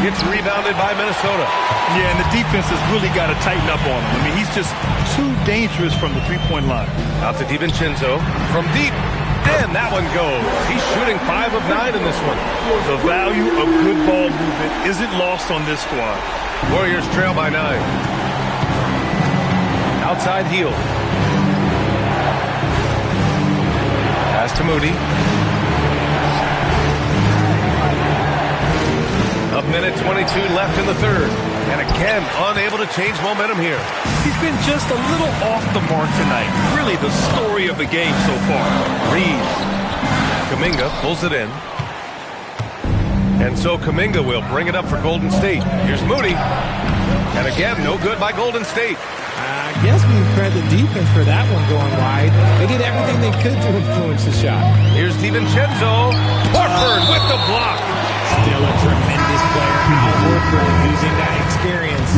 Gets rebounded by Minnesota. Yeah, and the defense has really got to tighten up on him. I mean, he's just too dangerous from the three-point line. Out to DiVincenzo from deep. And that one goes. He's shooting 5 of 9 in this one. The value of good ball movement isn't lost on this squad. Warriors trail by 9. Outside heel. Pass to Moody. A minute 22 left in the third. And again, unable to change momentum here. He's been just a little off the mark tonight. Really the story of the game so far. Reed. Kuminga pulls it in. And so Kuminga will bring it up for Golden State. Here's Moody. And again, no good by Golden State. I guess we credit the defense for that one going wide. They did everything they could to influence the shot. Here's DiVincenzo. Horford with the block. Still a tremendous player. Al Horford using that experience.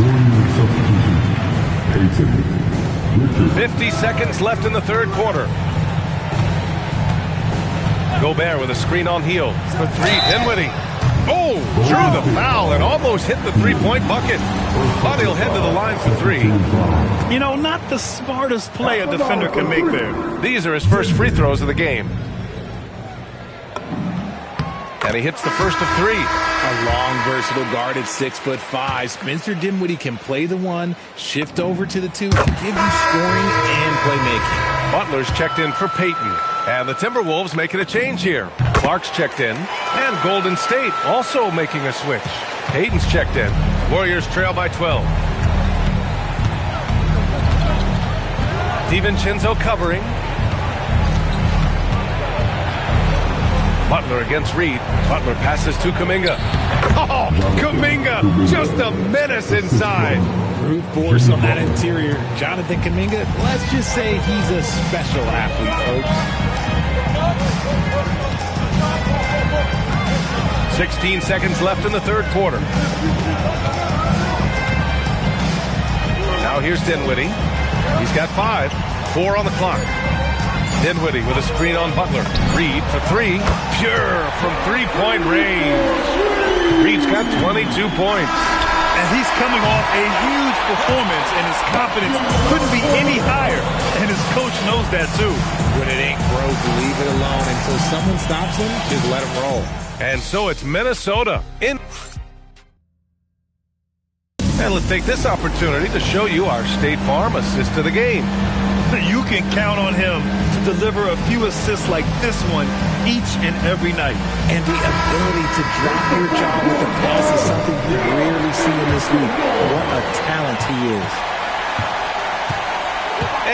50 seconds left in the third quarter. Gobert with a screen on heel for three. Dinwiddie. Oh, drew the foul and almost hit the three-point bucket. But he'll head to the line for three. You know, not the smartest play a defender can make there. These are his first free throws of the game. And he hits the first of 3. A long, versatile guard at 6'5". Spencer Dinwiddie can play the 1, shift over to the 2, and give you scoring and playmaking. Butler's checked in for Payton. And the Timberwolves making a change here. Clark's checked in. And Golden State also making a switch. Payton's checked in. Warriors trail by 12. DiVincenzo covering. Butler against Reed. Butler passes to Kuminga. Oh, Kuminga, just a menace inside. Brute force on that interior. Jonathan Kuminga, let's just say he's a special athlete, folks. 16 seconds left in the third quarter. Now here's Dinwiddie. He's got 5. 4 on the clock. Dinwiddie with a screen on Butler. Reed for 3. Pure from three-point range. Reed's got 22 points. And he's coming off a huge performance, and his confidence couldn't be any higher. And his coach knows that, too. When it ain't broke, leave it alone. Until someone stops him, just let him roll. And so it's Minnesota in. And let's take this opportunity to show you our State Farm assist of the game. You can count on him to deliver a few assists like this one each and every night. And the ability to drop your jaw with the pass is something you rarely see in this league. What a talent he is.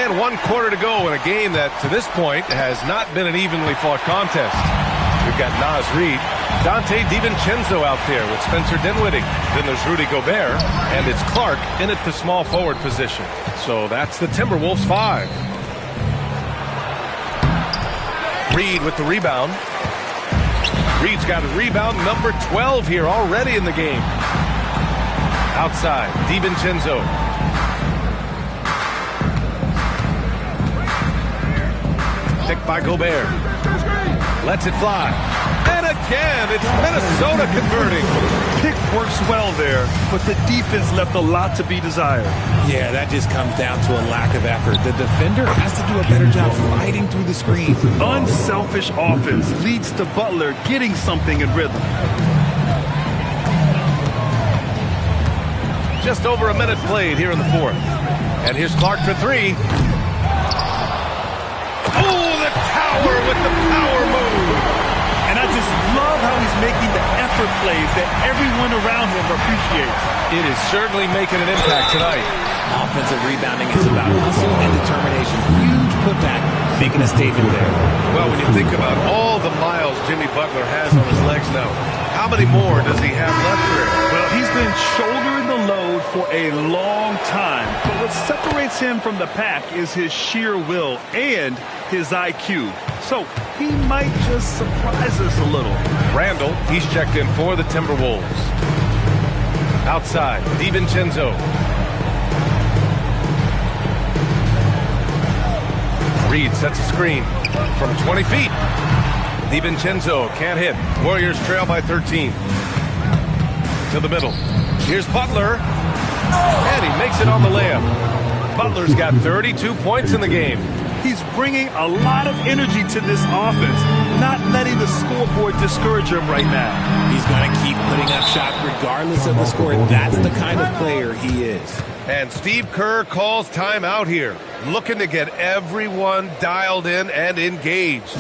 And 1 quarter to go in a game that, to this point, has not been an evenly fought contest. We've got Naz Reid, Dante DiVincenzo out there with Spencer Dinwiddie. Then there's Rudy Gobert, and it's Clark in at the small forward position. So that's the Timberwolves 5. Reed with the rebound. Reed's got rebound number 12 here already in the game. Outside, DiVincenzo. Picked by Gobert. Lets it fly. And again, it's Minnesota converting. Pick works well there, but the defense left a lot to be desired. Yeah, that just comes down to a lack of effort. The defender has to do a better job fighting through the screen. Unselfish offense leads to Butler getting something in rhythm. Just over a minute played here in the fourth. And here's Clark for 3. Oh, the tower with the power move. And I just love how he's making the effort plays that everyone around him appreciates. It is certainly making an impact tonight. Offensive rebounding is about hustle and determination. Huge putback, making a statement there. Well, when you think about all the miles Jimmy Butler has on his legs now, how many more does he have left there? Well, he's been shouldering the load for a long time. But what separates him from the pack is his sheer will and his IQ. So he might just surprise us a little. Randall, he's checked in for the Timberwolves. Outside, DiVincenzo. Reed sets a screen from 20 feet. DiVincenzo can't hit. Warriors trail by 13. To the middle. Here's Butler. And he makes it on the layup. Butler's got 32 points in the game. He's bringing a lot of energy to this offense, not letting the scoreboard discourage him right now. He's going to keep putting up shots regardless of the score. That's the kind of player he is. And Steve Kerr calls timeout here, looking to get everyone dialed in and engaged.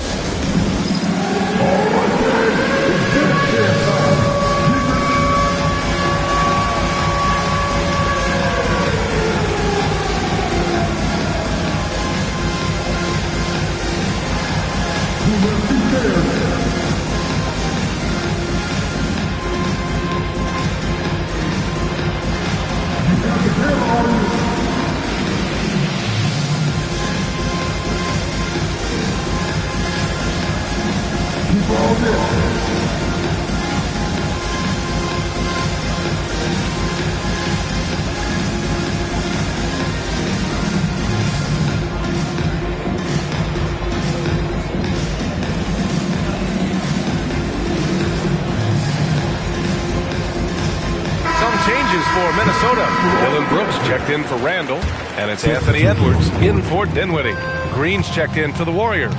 For Minnesota, Dillon Brooks checked in for Randall, and it's Anthony Edwards in for Dinwiddie. Green's checked in for the Warriors.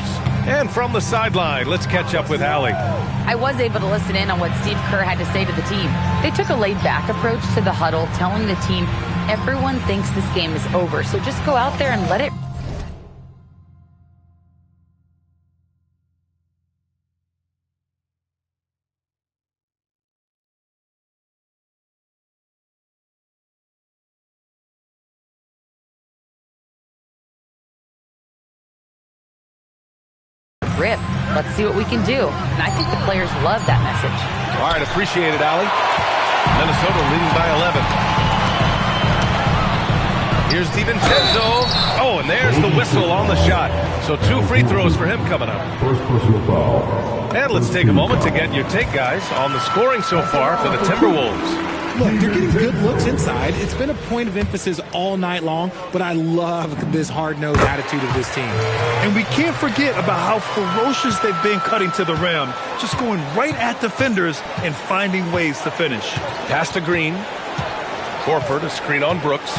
And from the sideline, let's catch up with Allie. I was able to listen in on what Steve Kerr had to say to the team. They took a laid-back approach to the huddle, telling the team, everyone thinks this game is over, so just go out there and let it rip. Let's see what we can do. And I think the players love that message. All right, appreciate it, Allie. Minnesota leading by 11. Here's DiVincenzo. Oh, and there's the whistle on the shot. So 2 free throws for him coming up. First personal foul. And let's take a moment to get your take, guys, on the scoring so far for the Timberwolves. Look, they're getting good looks inside. It's been a point of emphasis all night long, but I love this hard-nosed attitude of this team. And we can't forget about how ferocious they've been cutting to the rim, just going right at defenders and finding ways to finish. Pass to Green. Horford, a screen on Brooks.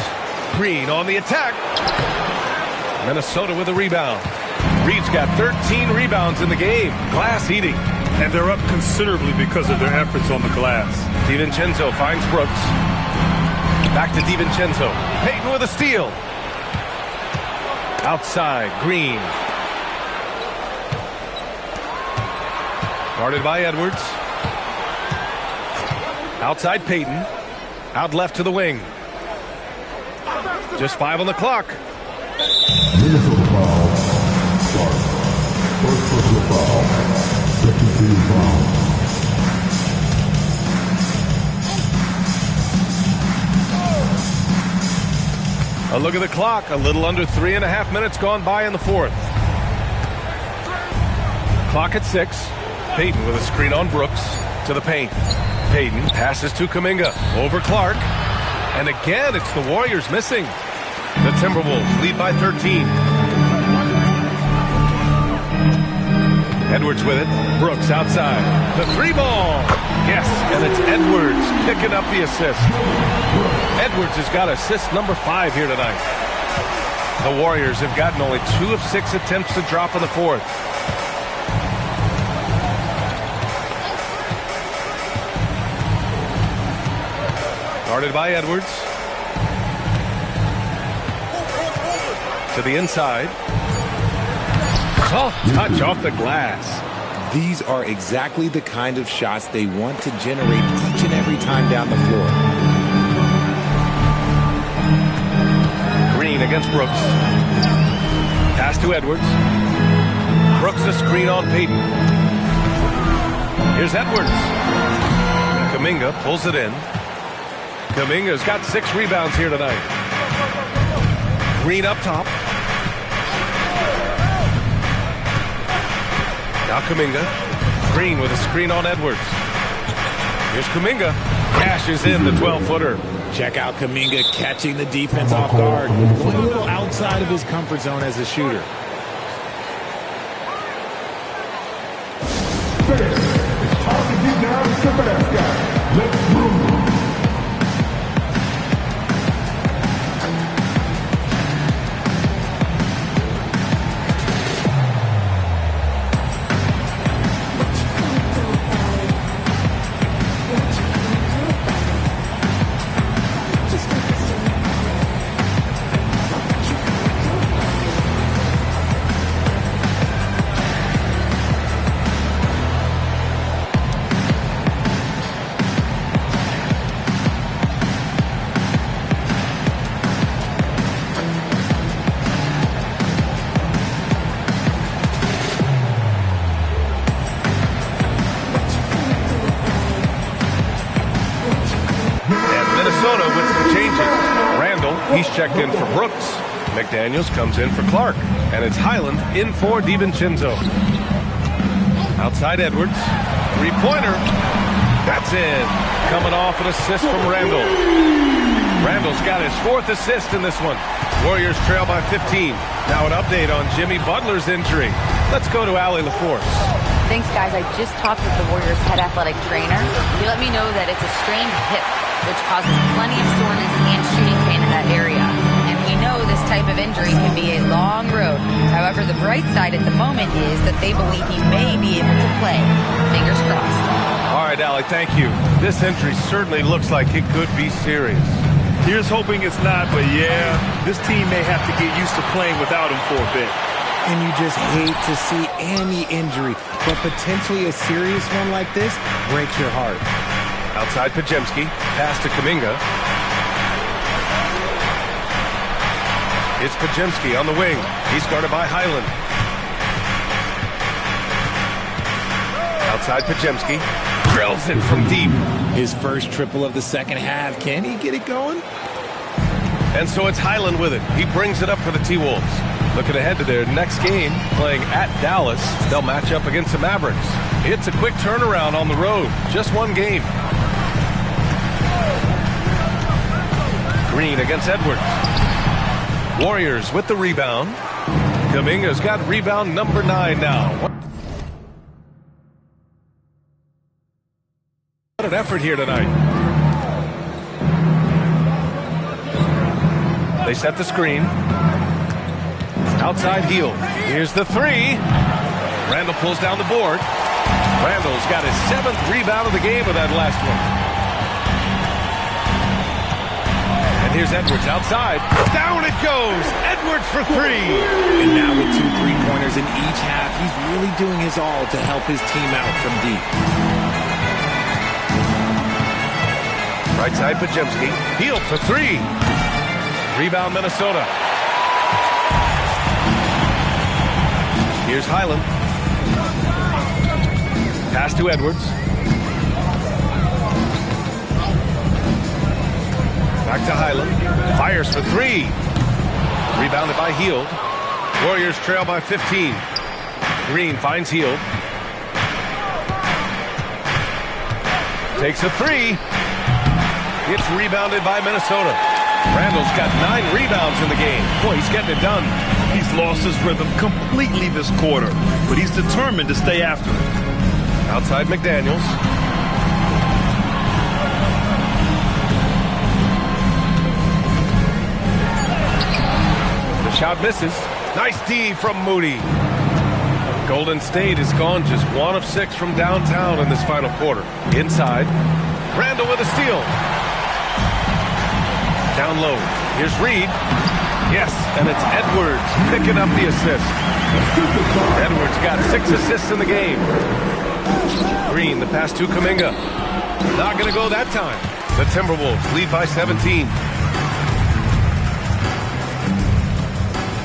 Green on the attack. Minnesota with a rebound. Reed's got 13 rebounds in the game. Glass eating. And they're up considerably because of their efforts on the glass. DiVincenzo finds Brooks. Back to DiVincenzo. Payton with a steal. Outside, Green. Guarded by Edwards. Outside, Payton. Out left to the wing. Just 5 on the clock. Minnesota foul. Start. First personal foul. Second team foul. A look at the clock. A little under 3.5 minutes gone by in the fourth. Clock at 6. Payton with a screen on Brooks to the paint. Payton passes to Kuminga over Clark. And again, it's the Warriors missing. The Timberwolves lead by 13. Edwards with it. Brooks outside. The 3-ball. Yes, and it's Edwards picking up the assist. Edwards has got assist number 5 here tonight. The Warriors have gotten only 2 of 6 attempts to drop in the fourth. Guarded by Edwards. To the inside. Soft touch off the glass. These are exactly the kind of shots they want to generate each and every time down the floor. Green against Brooks. Pass to Edwards. Brooks a screen on Payton. Here's Edwards. Kuminga pulls it in. Kuminga's got 6 rebounds here tonight. Green up top. Now Kuminga. Green with a screen on Edwards. Here's Kuminga. cashes in the 12-footer. Check out Kuminga catching the defense off guard, going a little outside of his comfort zone as a shooter. It's time to get down to the basket. Let's move. Minnesota with some changes. Randall, he's checked in for Brooks. McDaniels comes in for Clark. And it's Highland in for DiVincenzo. Outside Edwards. Three-pointer. That's in. Coming off an assist from Randall. Randall's got his 4th assist in this one. Warriors trail by 15. Now an update on Jimmy Butler's injury. Let's go to Allie LaForce. Thanks, guys. I just talked with the Warriors' head athletic trainer. He let me know that it's a strained hip, which causes plenty of soreness and shooting pain in that area. And we know this type of injury can be a long road. However, the bright side at the moment is that they believe he may be able to play. Fingers crossed. All right, Allie, thank you. This injury certainly looks like it could be serious. Here's hoping it's not, but yeah, this team may have to get used to playing without him for a bit. And you just hate to see any injury, but potentially a serious one like this breaks your heart. Outside Podziemski, pass to Kuminga. It's Podziemski on the wing. He's guarded by Highland. Outside Podziemski, drills it from deep. His first triple of the second half. Can he get it going? And so it's Highland with it. He brings it up for the T-Wolves. Looking ahead to their next game, playing at Dallas. They'll match up against the Mavericks. It's a quick turnaround on the road. Just one game. Green against Edwards. Warriors with the rebound. Kuminga's got rebound number 9 now. What an effort here tonight. They set the screen. Outside heel. Here's the 3. Randall pulls down the board. Randall's got his 7th rebound of the game with that last one. And here's Edwards outside. Down it goes. Edwards for 3. And now with 2 3-pointers in each half, he's really doing his all to help his team out from deep. Right side Podziemski. Heel for 3. Rebound Minnesota. Here's Highland. Pass to Edwards. Back to Highland. Fires for 3. Rebounded by Hield. Warriors trail by 15. Green finds Hield. Takes a 3. It's rebounded by Minnesota. Randall's got 9 rebounds in the game. Boy, he's getting it done. He's lost his rhythm completely this quarter, but he's determined to stay after it. Outside McDaniels. The shot misses. Nice D from Moody. Golden State has gone just 1 of 6 from downtown in this final quarter. Inside. Randall with a steal. Down low. Here's Reed. Yes, and it's Edwards picking up the assist. Edwards got 6 assists in the game. Green, the pass to Kuminga. Not going to go that time. The Timberwolves lead by 17.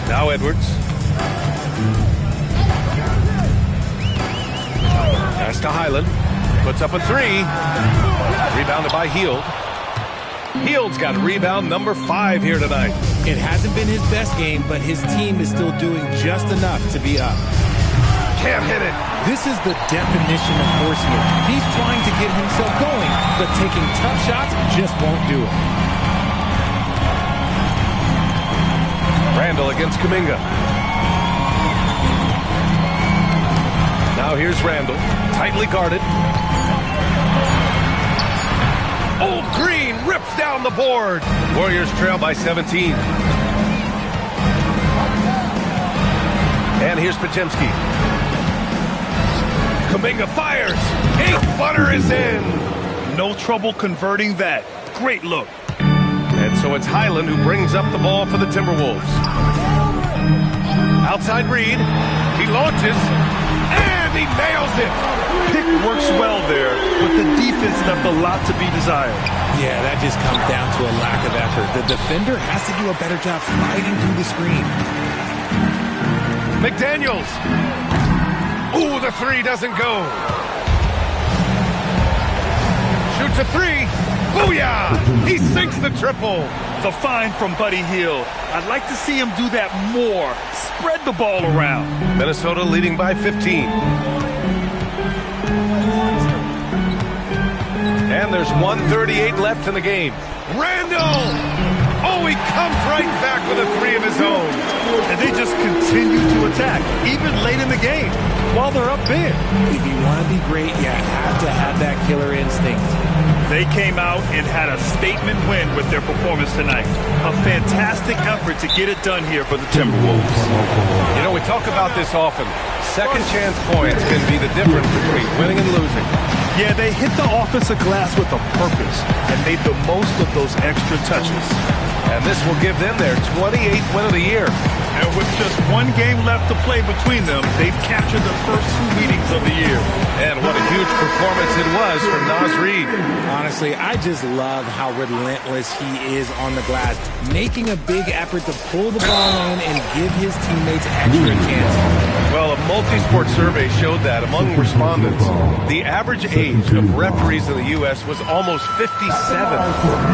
Now Edwards. Pass to Highland. Puts up a 3. Rebounded by Hield. Hield's got rebound number 5 here tonight. It hasn't been his best game, but his team is still doing just enough to be up. can't hit it. This is the definition of forcing it. He's trying to get himself going, but taking tough shots just won't do it. Randall against Kuminga. Now here's Randall, tightly guarded. Oh, Green rips down the board. Warriors trail by 17. And here's Podziemski. Kuminga fires. 8-footer is in. No trouble converting that. Great look. And so it's Highland who brings up the ball for the Timberwolves. Outside Reed. He launches. And he nails it. Pick works well there, but the defense left a lot to be desired. Yeah, that just comes down to a lack of effort. The defender has to do a better job fighting through the screen. McDaniels. Ooh, the three doesn't go. Shoots a three. Booyah! He sinks the triple. The find from Buddy Hield. I'd like to see him do that more. Spread the ball around. Minnesota leading by 15. And there's 1:38 left in the game. Randall! Oh, he comes right back with a three of his own. And they just continue to attack, even late in the game, while they're up big. If you want to be great, you have to have that killer instinct. They came out and had a statement win with their performance tonight. A fantastic effort to get it done here for the Timberwolves. You know, we talk about this often. Second chance points can be the difference between winning and losing. Yeah, they hit the offensive glass with a purpose and made the most of those extra touches. And this will give them their 28th win of the year. And with just one game left to play between them, they've captured the first two meetings of the year. And what a huge performance it was from Naz Reid. Honestly, I just love how relentless he is on the glass, making a big effort to pull the ball in and give his teammates extra chances. Well, a multi-sport survey showed that among respondents, the average age of referees in the U.S. was almost 57.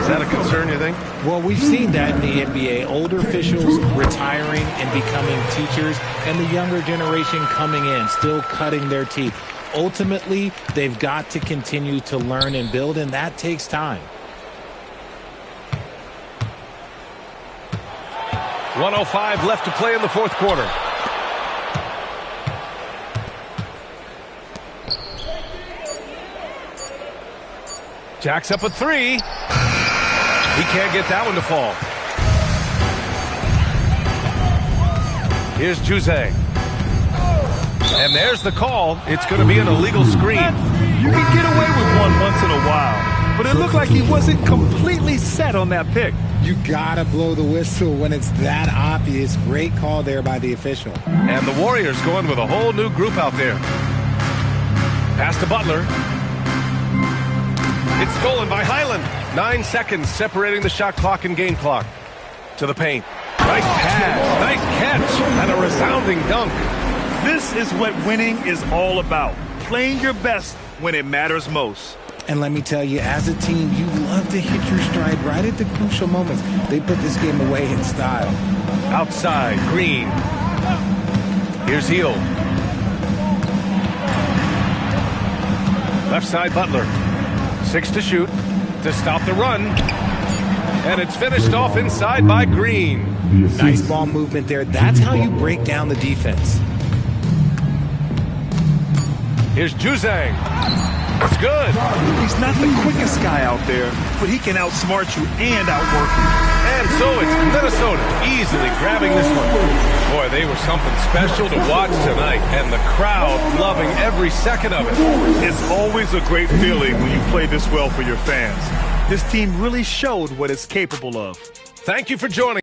Is that a concern, you think? Well, we've seen that in the NBA. Older officials retiring and becoming teachers, and the younger generation coming in, still cutting their teeth. Ultimately, they've got to continue to learn and build, and that takes time. 1:05 left to play in the fourth quarter. Jacks up a three. He can't get that one to fall. Here's Juzang. And there's the call. It's going to be an illegal screen. You can get away with one once in a while, but it looked like he wasn't completely set on that pick. You gotta blow the whistle when it's that obvious. Great call there by the official. And the Warriors going with a whole new group out there. Pass to Butler. It's stolen by Highland. 9 seconds separating the shot clock and game clock. To the paint. Nice pass, nice catch, and a resounding dunk. This is what winning is all about. Playing your best when it matters most. And let me tell you, as a team, you love to hit your stride right at the crucial moments. They put this game away in style. Outside, Green. Here's Hield. Left side, Butler. 6 to shoot to stop the run. And it's finished off inside by Green. Nice ball movement there. That's how you break down the defense. Here's Juzang. It's good. He's not the quickest guy out there, but he can outsmart you and outwork you. And so it's Minnesota easily grabbing this one. Boy, they were something special to watch tonight, and the crowd loving every second of it. It's always a great feeling when you play this well for your fans. This team really showed what it's capable of. Thank you for joining.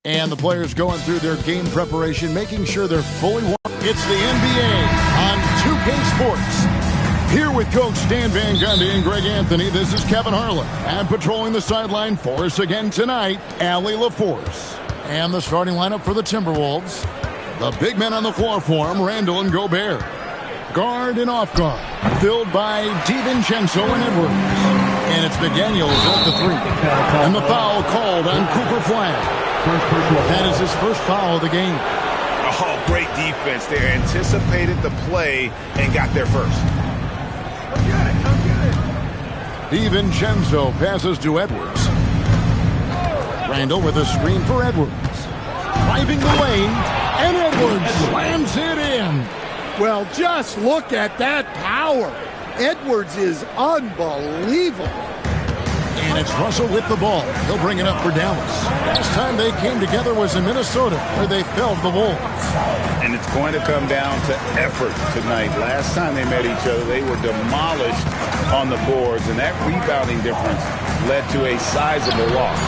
And the players going through their game preparation, making sure they're fully warmed. It's the NBA on 2K Sports. Here with Coach Stan Van Gundy and Greg Anthony, this is Kevin Harlan. And patrolling the sideline for us again tonight, Allie LaForce. And the starting lineup for the Timberwolves. The big men on the floor for him, Randall and Gobert. Guard and off guard, filled by DiVincenzo and Edwards. And it's McDaniels at the three. And the foul called on Cooper Flag. That is his first foul of the game. Oh, great defense there. Anticipated the play and got there first. DiVincenzo passes to Edwards. Randall with a screen for Edwards. Driving the lane, and Edwards slams it in. Well, just look at that power. Edwards is unbelievable. And it's Russell with the ball. He'll bring it up for Dallas. Last time they came together was in Minnesota, where they felled the Wolves. And it's going to come down to effort tonight. Last time they met each other, they were demolished on the boards, and that rebounding difference led to a sizable loss.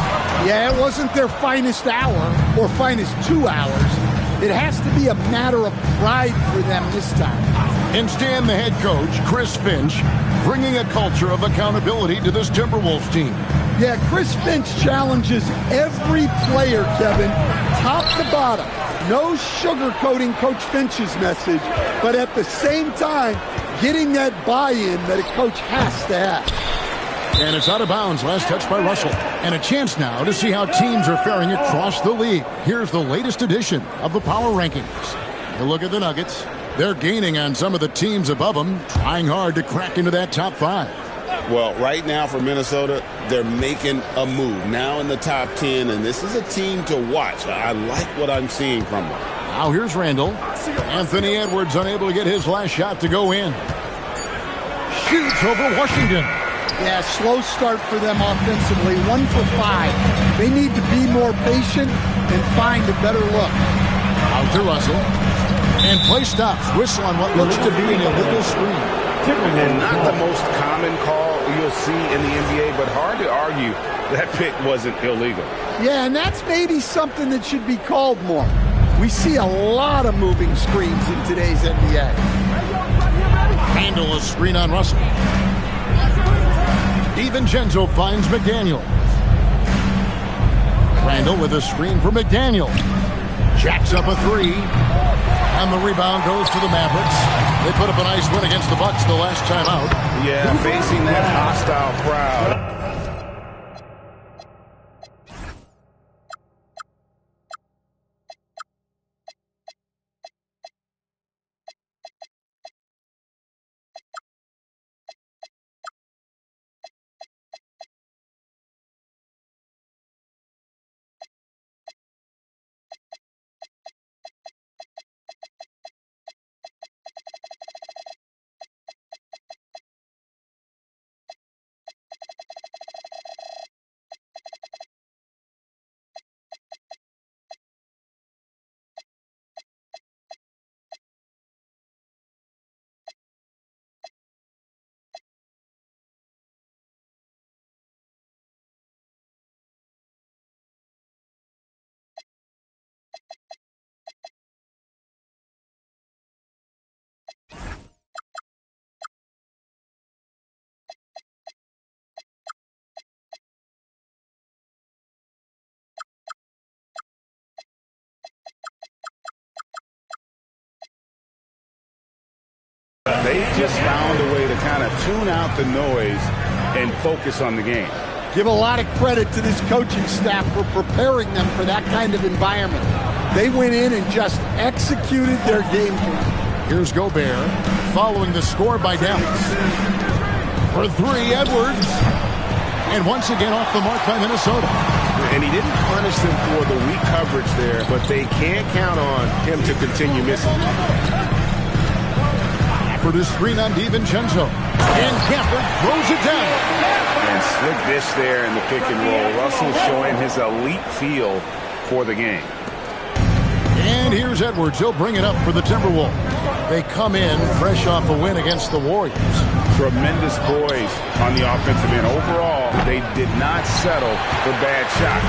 Yeah, it wasn't their finest hour or finest 2 hours. It has to be a matter of pride for them this time. And Stan, the head coach, Chris Finch, bringing a culture of accountability to this Timberwolves team. Yeah, Chris Finch challenges every player, Kevin, top to bottom. No sugarcoating Coach Finch's message, but at the same time, getting that buy-in that a coach has to have. And it's out of bounds. Last touch by Russell. And a chance now to see how teams are faring across the league. Here's the latest edition of the Power Rankings. You look at the Nuggets. They're gaining on some of the teams above them, trying hard to crack into that top 5. Well, right now for Minnesota, they're making a move. Now in the top 10, and this is a team to watch. I like what I'm seeing from them. Now here's Randall. Anthony Edwards unable to get his last shot to go in. Shoots over Washington. Yeah, slow start for them offensively. 1 for 5. They need to be more patient and find a better look. Out to Russell. And play stops. Whistle on what looks to be an illegal screen. And not the most common call you'll see in the NBA, but hard to argue that pick wasn't illegal. Yeah, and that's maybe something that should be called more. We see a lot of moving screens in today's NBA. Handle a screen on Russell. DiVincenzo finds McDaniel. Randall with a screen for McDaniel. Jacks up a 3. And the rebound goes to the Mavericks. They put up a nice win against the Bucks the last time out. Yeah, facing that hostile crowd. They just found a way to kind of tune out the noise and focus on the game. Give a lot of credit to this coaching staff for preparing them for that kind of environment. They went in and just executed their game plan. Here's Gobert, following the score by Dallas. For 3, Edwards. And once again off the mark by Minnesota. And he didn't punish them for the weak coverage there, but they can't count on him to continue missing. For the screen on DiVincenzo. And Gafford throws it down. And slick dish there in the pick and roll. Russell showing his elite feel for the game. And here's Edwards. He'll bring it up for the Timberwolves. They come in fresh off a win against the Warriors. Tremendous poise on the offensive end. Overall, they did not settle for bad shots.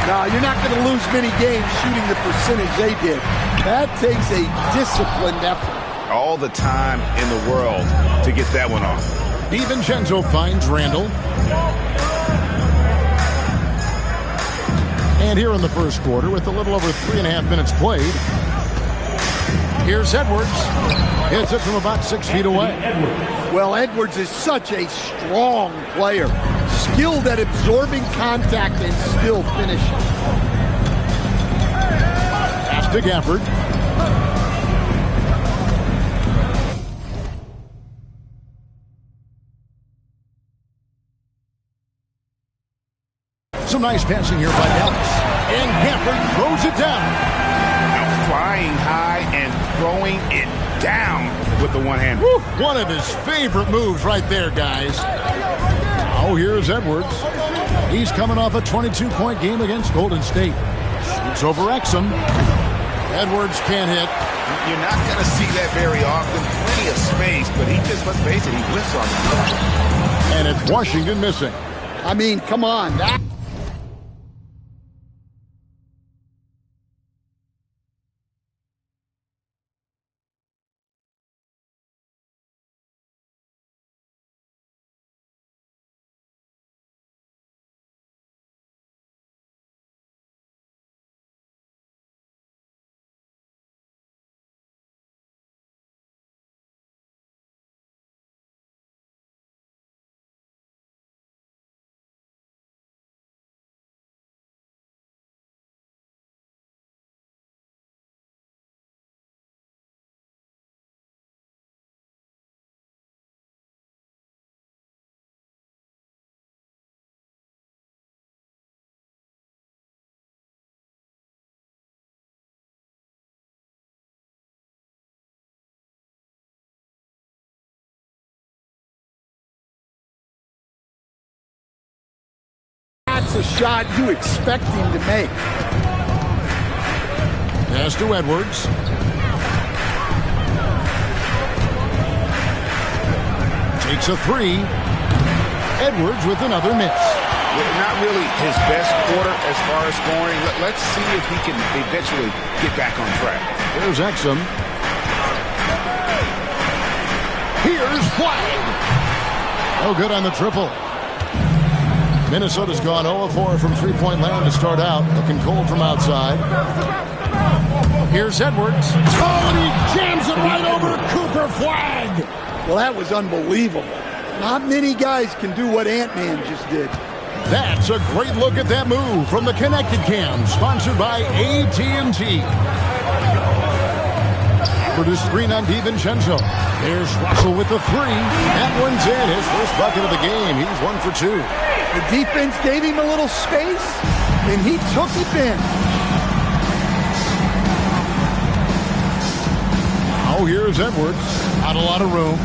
No, you're not going to lose many games shooting the percentage they did. That takes a disciplined effort. All the time in the world to get that one off. DiVincenzo finds Randall. And here in the first quarter, with a little over 3.5 minutes played, here's Edwards. Hits it from about 6 feet away. Well, Edwards is such a strong player. Skilled at absorbing contact and still finishing. Pass to Gafford. Some nice passing here by Dallas. And Gafford throws it down. Now flying high and throwing it down with the one hand. Woo, one of his favorite moves right there, guys. Now here's Edwards. He's coming off a 22-point game against Golden State. Shoots over Exum. Edwards can't hit. You're not going to see that very often. Plenty of space, but he just, let's face it, he whiffs on that. And it's Washington missing. I mean, come on. That's a shot you expect him to make. Pass to Edwards. Takes a three. Edwards with another miss. Not really his best quarter as far as scoring. Let's see if he can eventually get back on track. Here's Exum. Here's Flag. Oh, good on the triple. Minnesota's gone 0-4 from three-point land to start out. Looking cold from outside. Here's Edwards. Oh, and he jams it right over Cooper Flag. Well, that was unbelievable. Not many guys can do what Ant-Man just did. That's a great look at that move from the Connected Cam, sponsored by AT&T. For the screen on DiVincenzo. There's Russell with the three. That one's in. His first bucket of the game. He's 1 for 2. The defense gave him a little space, and he took advantage. Now here's Edwards. Not a lot of room.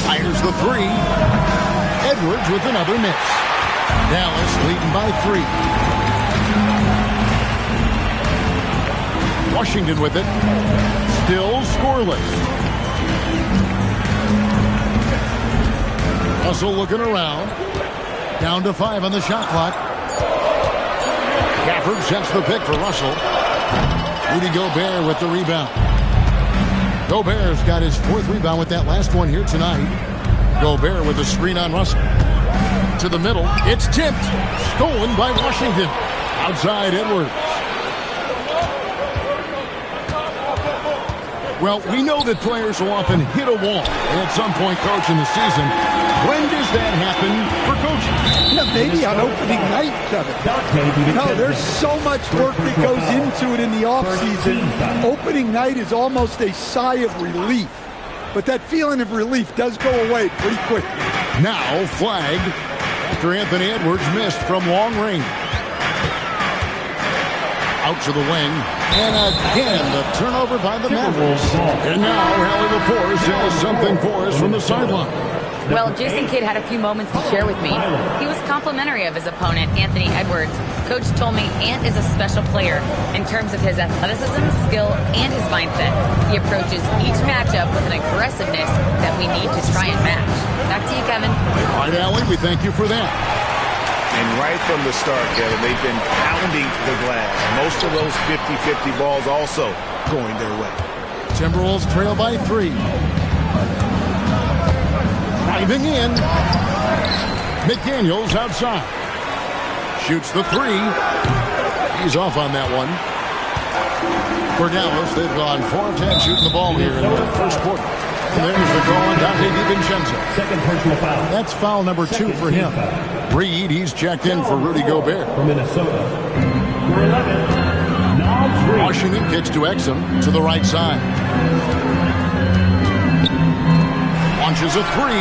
Fires the three. Edwards with another miss. Dallas leading by 3. Washington with it. Still scoreless. Russell looking around. Down to 5 on the shot clock. Gafford sets the pick for Russell. Rudy Gobert with the rebound. Gobert's got his 4th rebound with that last one here tonight. Gobert with the screen on Russell. To the middle. It's tipped. Stolen by Washington. Outside Edwards. Well, we know that players will often hit a wall at some point, Coach, in the season. When does that happen for coaching? Yeah, maybe on opening night, Kevin. No, there's so much work that goes into it in the offseason. Opening night is almost a sigh of relief. But that feeling of relief does go away pretty quickly. Now, Flag after Anthony Edwards missed from long range. Out to the wing. And again, the turnover by the Mavericks. And now, Hallie LaForce has something for us from the sideline. Well, Jason Kidd had a few moments to share with me. He was complimentary of his opponent, Anthony Edwards. Coach told me Ant is a special player in terms of his athleticism, skill, and his mindset. He approaches each matchup with an aggressiveness that we need to try and match. Back to you, Kevin. All right, Allie, we thank you for that. And right from the start, Kevin, they've been pounding the glass. Most of those 50-50 balls also going their way. Timberwolves trail by 3. Driving in. McDaniels outside. Shoots the 3. He's off on that one. For Dallas, they've gone 4 of 10 shooting the ball here in the first quarter. And there's the call on Dante DiVincenzo. Second personal foul. That's foul number 2 for him. Reed, he's checked in for Rudy Gobert. For Minnesota. Number 11, Naz Reid. Washington kicks to Exum to the right side. Launches a 3,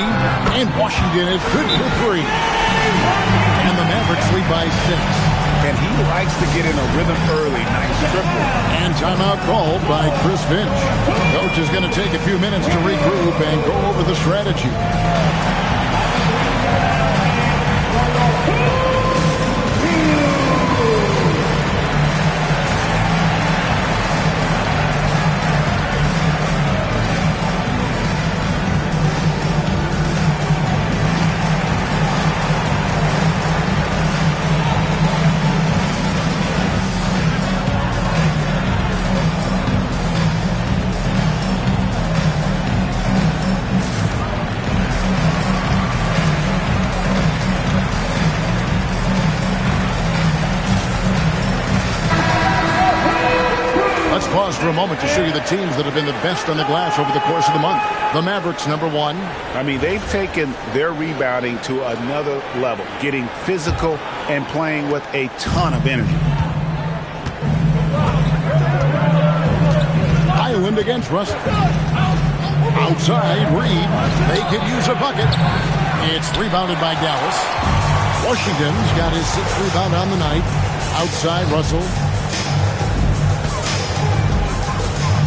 and Washington is good for 3. And the Mavericks lead by 6. And he likes to get in a rhythm early. Nice triple. And timeout called by Chris Finch. Coach is going to take a few minutes to regroup and go over the strategy. Pause for a moment to show you the teams that have been the best on the glass over the course of the month. The Mavericks, number 1. I mean, they've taken their rebounding to another level, getting physical and playing with a ton of energy. Highland against Russell. Outside, Reed. They could use a bucket. It's rebounded by Dallas. Washington's got his 6th rebound on the night. Outside, Russell.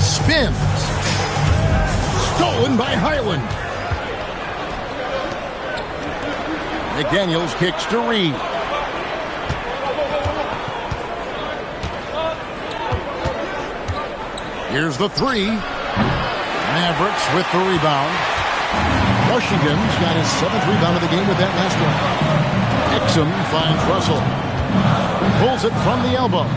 Spins. Stolen by Highland. McDaniels kicks to Reed. Here's the 3. Mavericks with the rebound. Washington's got his 7th rebound of the game with that last one. Exum finds Russell. Pulls it from the elbow.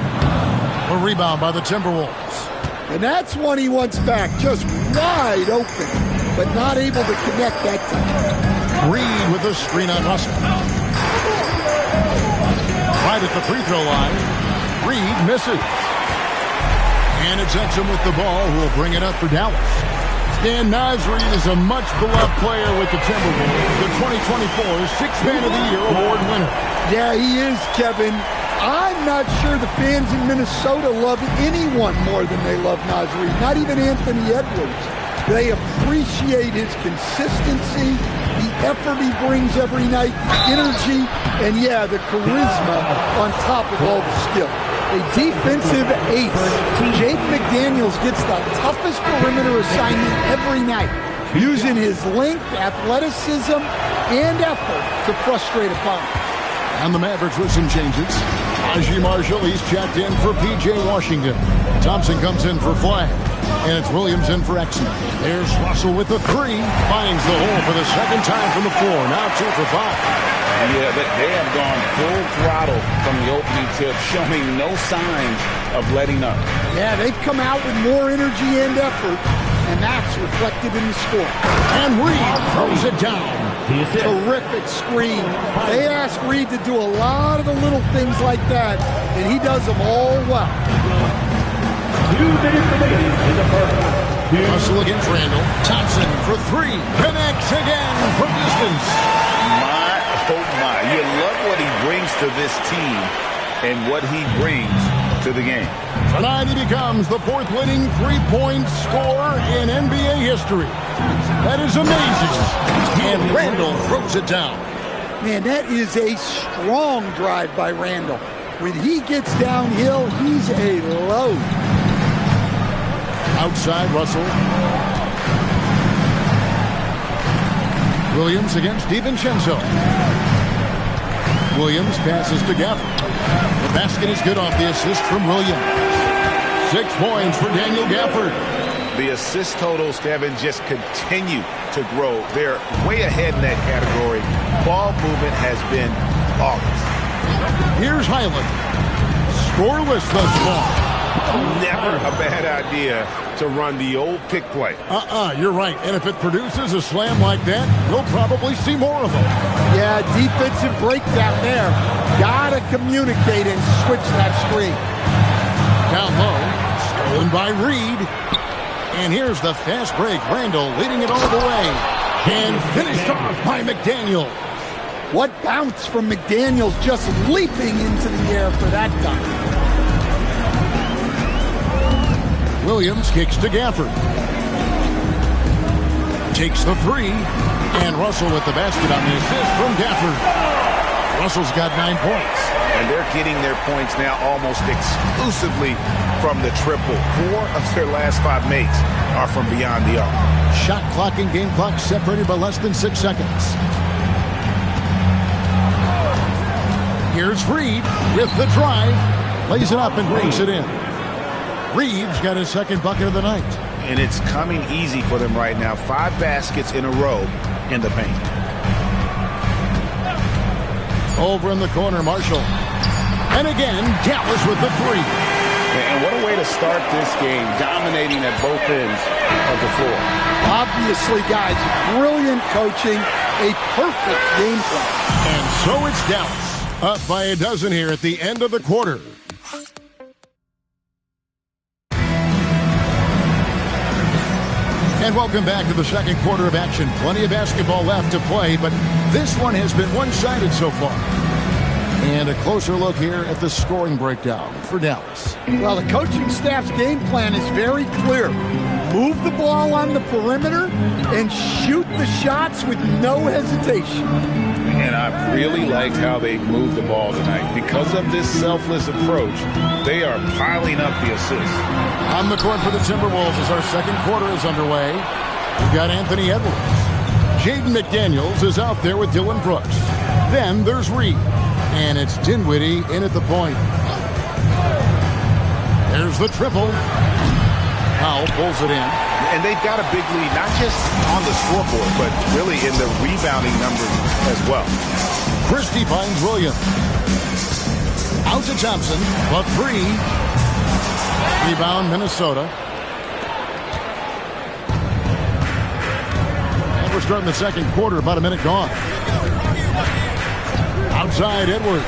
A rebound by the Timberwolves. And that's one he wants back, just wide open, but not able to connect that time. Reed with a screen on Russell. Right at the free throw line, Reed misses. And it's Exum with the ball, who will bring it up for Dallas. Dan Naz Reid is a much-beloved player with the Timberwolves, the 2024 Sixth Man of the Year award winner. Yeah, he is, Kevin. I'm not sure the fans in Minnesota love anyone more than they love Naz Reid, not even Anthony Edwards. They appreciate his consistency, the effort he brings every night, the energy, and yeah, the charisma on top of all the skill. A defensive ace. Jake McDaniels gets the toughest perimeter assignment every night, using his length, athleticism, and effort to frustrate opponents. And the Mavericks with some changes. Najee Marshall, he's checked in for P.J. Washington. Thompson comes in for Flag. And it's Williams in for Exum. There's Russell with the 3. Finds the hole for the second time from the floor. Now 2 for 5. Yeah, they have gone full throttle from the opening tip, showing no signs of letting up. Yeah, they've come out with more energy and effort, and that's reflected in the score. And Reed throws it down. Terrific screen. They ask Reed to do a lot of the little things like that, and he does them all well. 2 minutes remaining in the first. Russell against Randall. Thompson for 3. Connects again from distance. Oh my, you love what he brings to this team and what he brings to the game. Tonight he becomes the 4th winning three-point scorer in NBA history. That is amazing. And Randall throws it down. Man, that is a strong drive by Randall. When he gets downhill, he's a load. Outside, Russell. Williams against DiVincenzo. Williams passes to Gafford. With Basket is good off the assist from Williams. 6 points for Daniel Gafford. The assist totals, Kevin, just continue to grow. They're way ahead in that category. Ball movement has been flawless. Here's Highland. Scoreless thus far. Never a bad idea to run the old pick play. You're right. And if it produces a slam like that, we'll probably see more of them. Yeah, defensive breakdown there. Gotta communicate and switch that screen. Down low, stolen by Reed. And here's the fast break. Randall leading it all the way. And finished off by McDaniel. What bounce from McDaniels, just leaping into the air for that dunk. Williams kicks to Gafford. Takes the 3. And Russell with the basket on the assist from Gafford. Russell's got 9 points. And they're getting their points now almost exclusively from the triple. 4 of their last 5 makes are from beyond the arc. Shot clock and game clock separated by less than 6 seconds. Here's Reed with the drive. Lays it up and brings it in. Reed's got his second bucket of the night. And it's coming easy for them right now. 5 baskets in a row in the paint. Over in the corner, Marshall. And again, Dallas with the 3. And what a way to start this game, dominating at both ends of the floor. Obviously, guys, brilliant coaching, a perfect game plan. And so it's Dallas, up by a dozen here at the end of the quarter. And welcome back to the second quarter of action. Plenty of basketball left to play, but this one has been one-sided so far. And a closer look here at the scoring breakdown for Dallas. Well, the coaching staff's game plan is very clear. Move the ball on the perimeter and shoot the shots with no hesitation. And I really liked how they moved the ball tonight. Because of this selfless approach, they are piling up the assists. On the court for the Timberwolves as our second quarter is underway. We've got Anthony Edwards. Jaden McDaniels is out there with Dylan Brooks. Then there's Reed. And it's Dinwiddie in at the point. There's the triple. Powell pulls it in. And they've got a big lead, not just on the scoreboard, but really in the rebounding numbers as well. Christie finds Williams. Out to Thompson, but 3. Rebound, Minnesota. And we're starting the second quarter, about a minute gone. Outside, Edwards.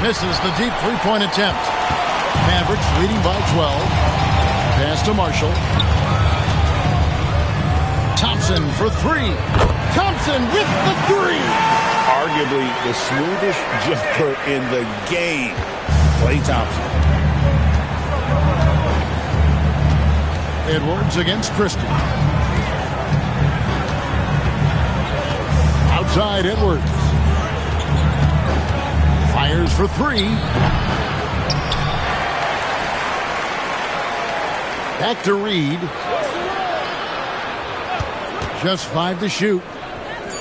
Misses the deep three-point attempt. Mavericks leading by 12. Pass to Marshall. Thompson for 3. Thompson with the 3. Arguably the smoothest jumper in the game. Klay Thompson. Edwards against Christie. Outside, Edwards. Fires for 3. Back to Reed. Just 5 to shoot.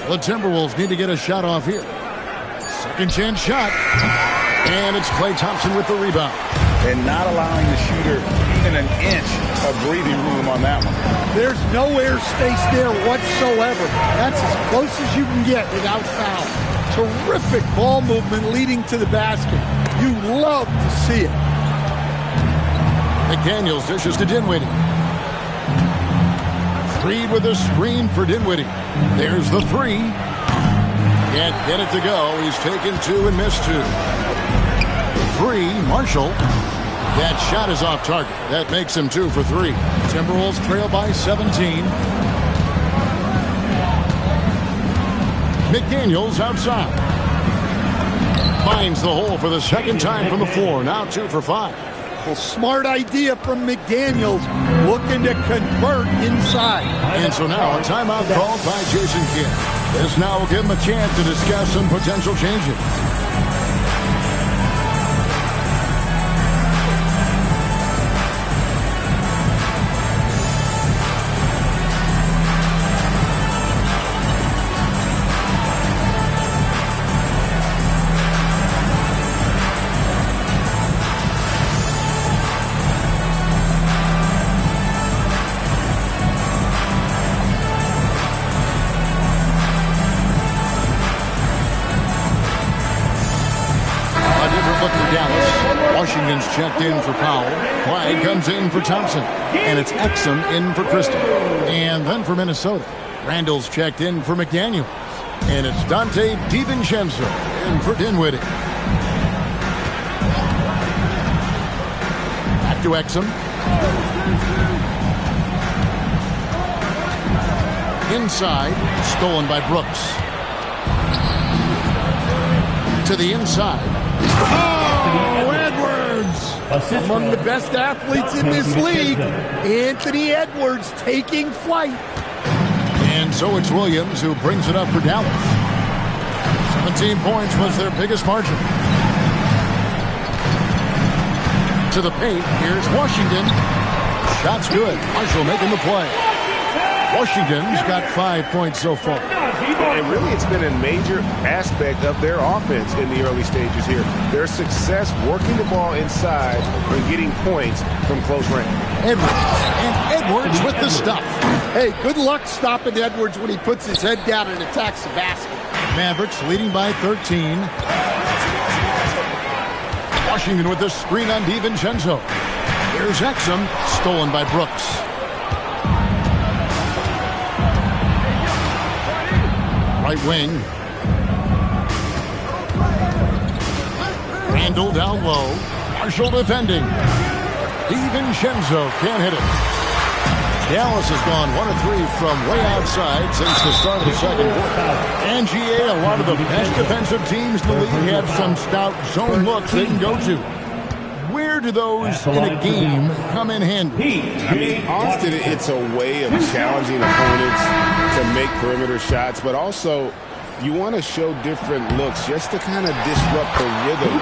The Timberwolves need to get a shot off here. Second chance shot. And it's Klay Thompson with the rebound. And not allowing the shooter even an inch of breathing room on that one. There's no air space there whatsoever. That's as close as you can get without foul. Terrific ball movement leading to the basket. You love to see it. McDaniels dishes to Dinwiddie. Reed with a screen for Dinwiddie. There's the 3. Can't get it to go. He's taken 2 and missed 2. The 3, Marshall. That shot is off target. That makes him 2 for 3. Timberwolves trail by 17. McDaniels outside. Finds the hole for the second time from the floor. Now 2 for 5. Well, smart idea from McDaniels, looking to convert inside. And so now a timeout called by Jason Kidd. This now will give him a chance to discuss some potential changes. Dallas. Washington's checked in for Powell. Clyde comes in for Thompson. And it's Exum in for Christie. And then for Minnesota, Randall's checked in for McDaniel. And it's Dante DiVincenzo in for Dinwiddie. Back to Exum. Inside, stolen by Brooks. To the inside. Oh, Edwards! Among the best athletes in this league, Anthony Edwards taking flight. And so it's Williams who brings it up for Dallas. 17 points was their biggest margin. To the paint, here's Washington. Shot's good. Marshall making the play. Washington's got 5 points so far. And really, it's been a major aspect of their offense in the early stages here. Their success working the ball inside and getting points from close range. Edwards with the stuff. Hey, good luck stopping Edwards when he puts his head down and attacks the basket. Mavericks leading by 13. Washington with the screen on DiVincenzo. Here's Exum, stolen by Brooks. Right wing. Randall down low. Marshall defending. DiVincenzo can't hit it. Dallas has gone 1 of 3 from way outside since the start of the second quarter. And GA, a lot of the best defensive teams in the league have some stout zone looks they can go to. Where do those in a game come in handy? I mean, often it's a way of challenging opponents to make perimeter shots, but also you want to show different looks just to kind of disrupt the rhythm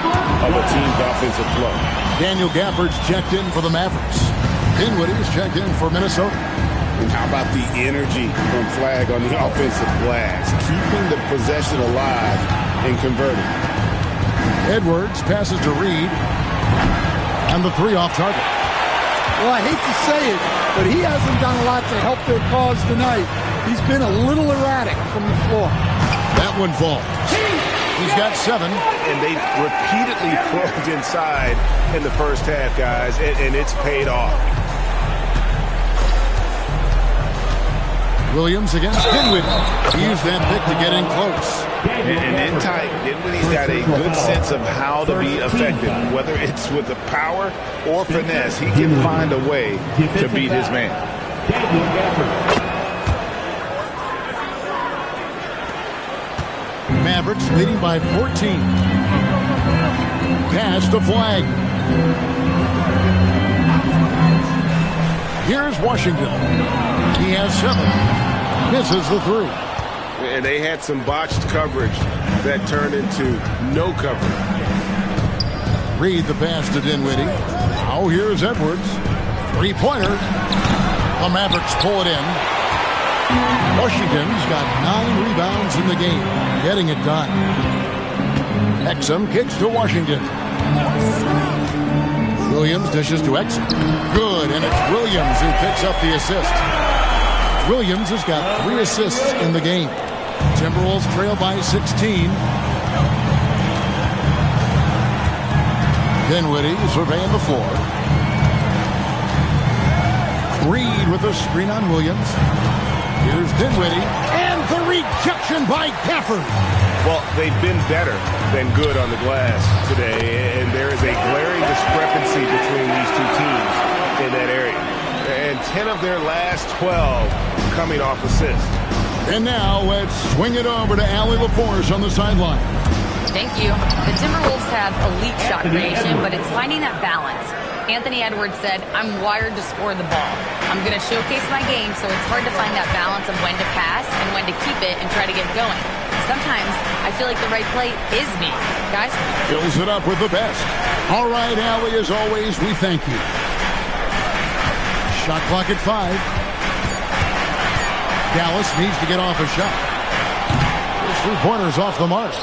of a team's offensive flow. Daniel Gafford's checked in for the Mavericks. Dinwiddie's checked in for Minnesota. And how about the energy from Flag on the offensive glass, keeping the possession alive and converting. Edwards passes to Reed. And the 3 off target. Well, I hate to say it, but he hasn't done a lot to help their cause tonight. He's been a little erratic from the floor. That one falls. He's got 7. And they repeatedly probed inside in the first half, guys, and it's paid off. Williams against Dinwiddie. He used that pick to get in close. And in tight, Dinwiddie's got a good sense of how to be effective. Whether it's with the power or finesse, he can find a way to beat his man. Mavericks leading by 14. Pass to Flag. Here's Washington. He has 7. Misses the 3. And they had some botched coverage that turned into no coverage. Reed the pass to Dinwiddie. Now here's Edwards. 3-pointer. The Mavericks pull it in. Washington's got 9 rebounds in the game. Getting it done. Exum kicks to Washington. Williams dishes to Exum. Good, and it's Williams who picks up the assist. Williams has got 3 assists in the game. Timberwolves trail by 16. Dinwiddie surveying the floor. Reed with a screen on Williams. Here's Dinwiddie. And the rejection by Gafford. Well, they've been better than good on the glass today, and there is a glaring discrepancy between these two teams in that area. And 10 of their last 12 coming off assists. And now let's swing it over to Allie LaForce on the sideline. Thank you. The Timberwolves have elite shot creation, but it's finding that balance. Anthony Edwards said, "I'm wired to score the ball. I'm going to showcase my game, so it's hard to find that balance of when to pass and when to keep it and try to get going. Sometimes I feel like the right play is me." Guys? Fills it up with the best. All right, Allie, as always, we thank you. Shot clock at 5. Dallas needs to get off a shot. His 3-pointers off the mark.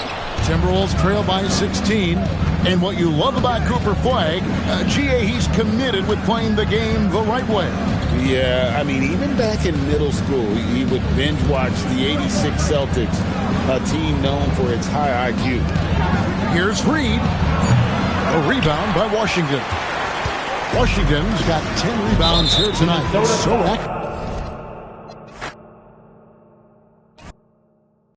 Timberwolves trail by 16. And what you love about Cooper Flag, GA, he's committed with playing the game the right way. Yeah, I mean, even back in middle school, he would binge watch the 86 Celtics, a team known for its high IQ. Here's Reed. A rebound by Washington. Washington's got 10 rebounds here tonight. So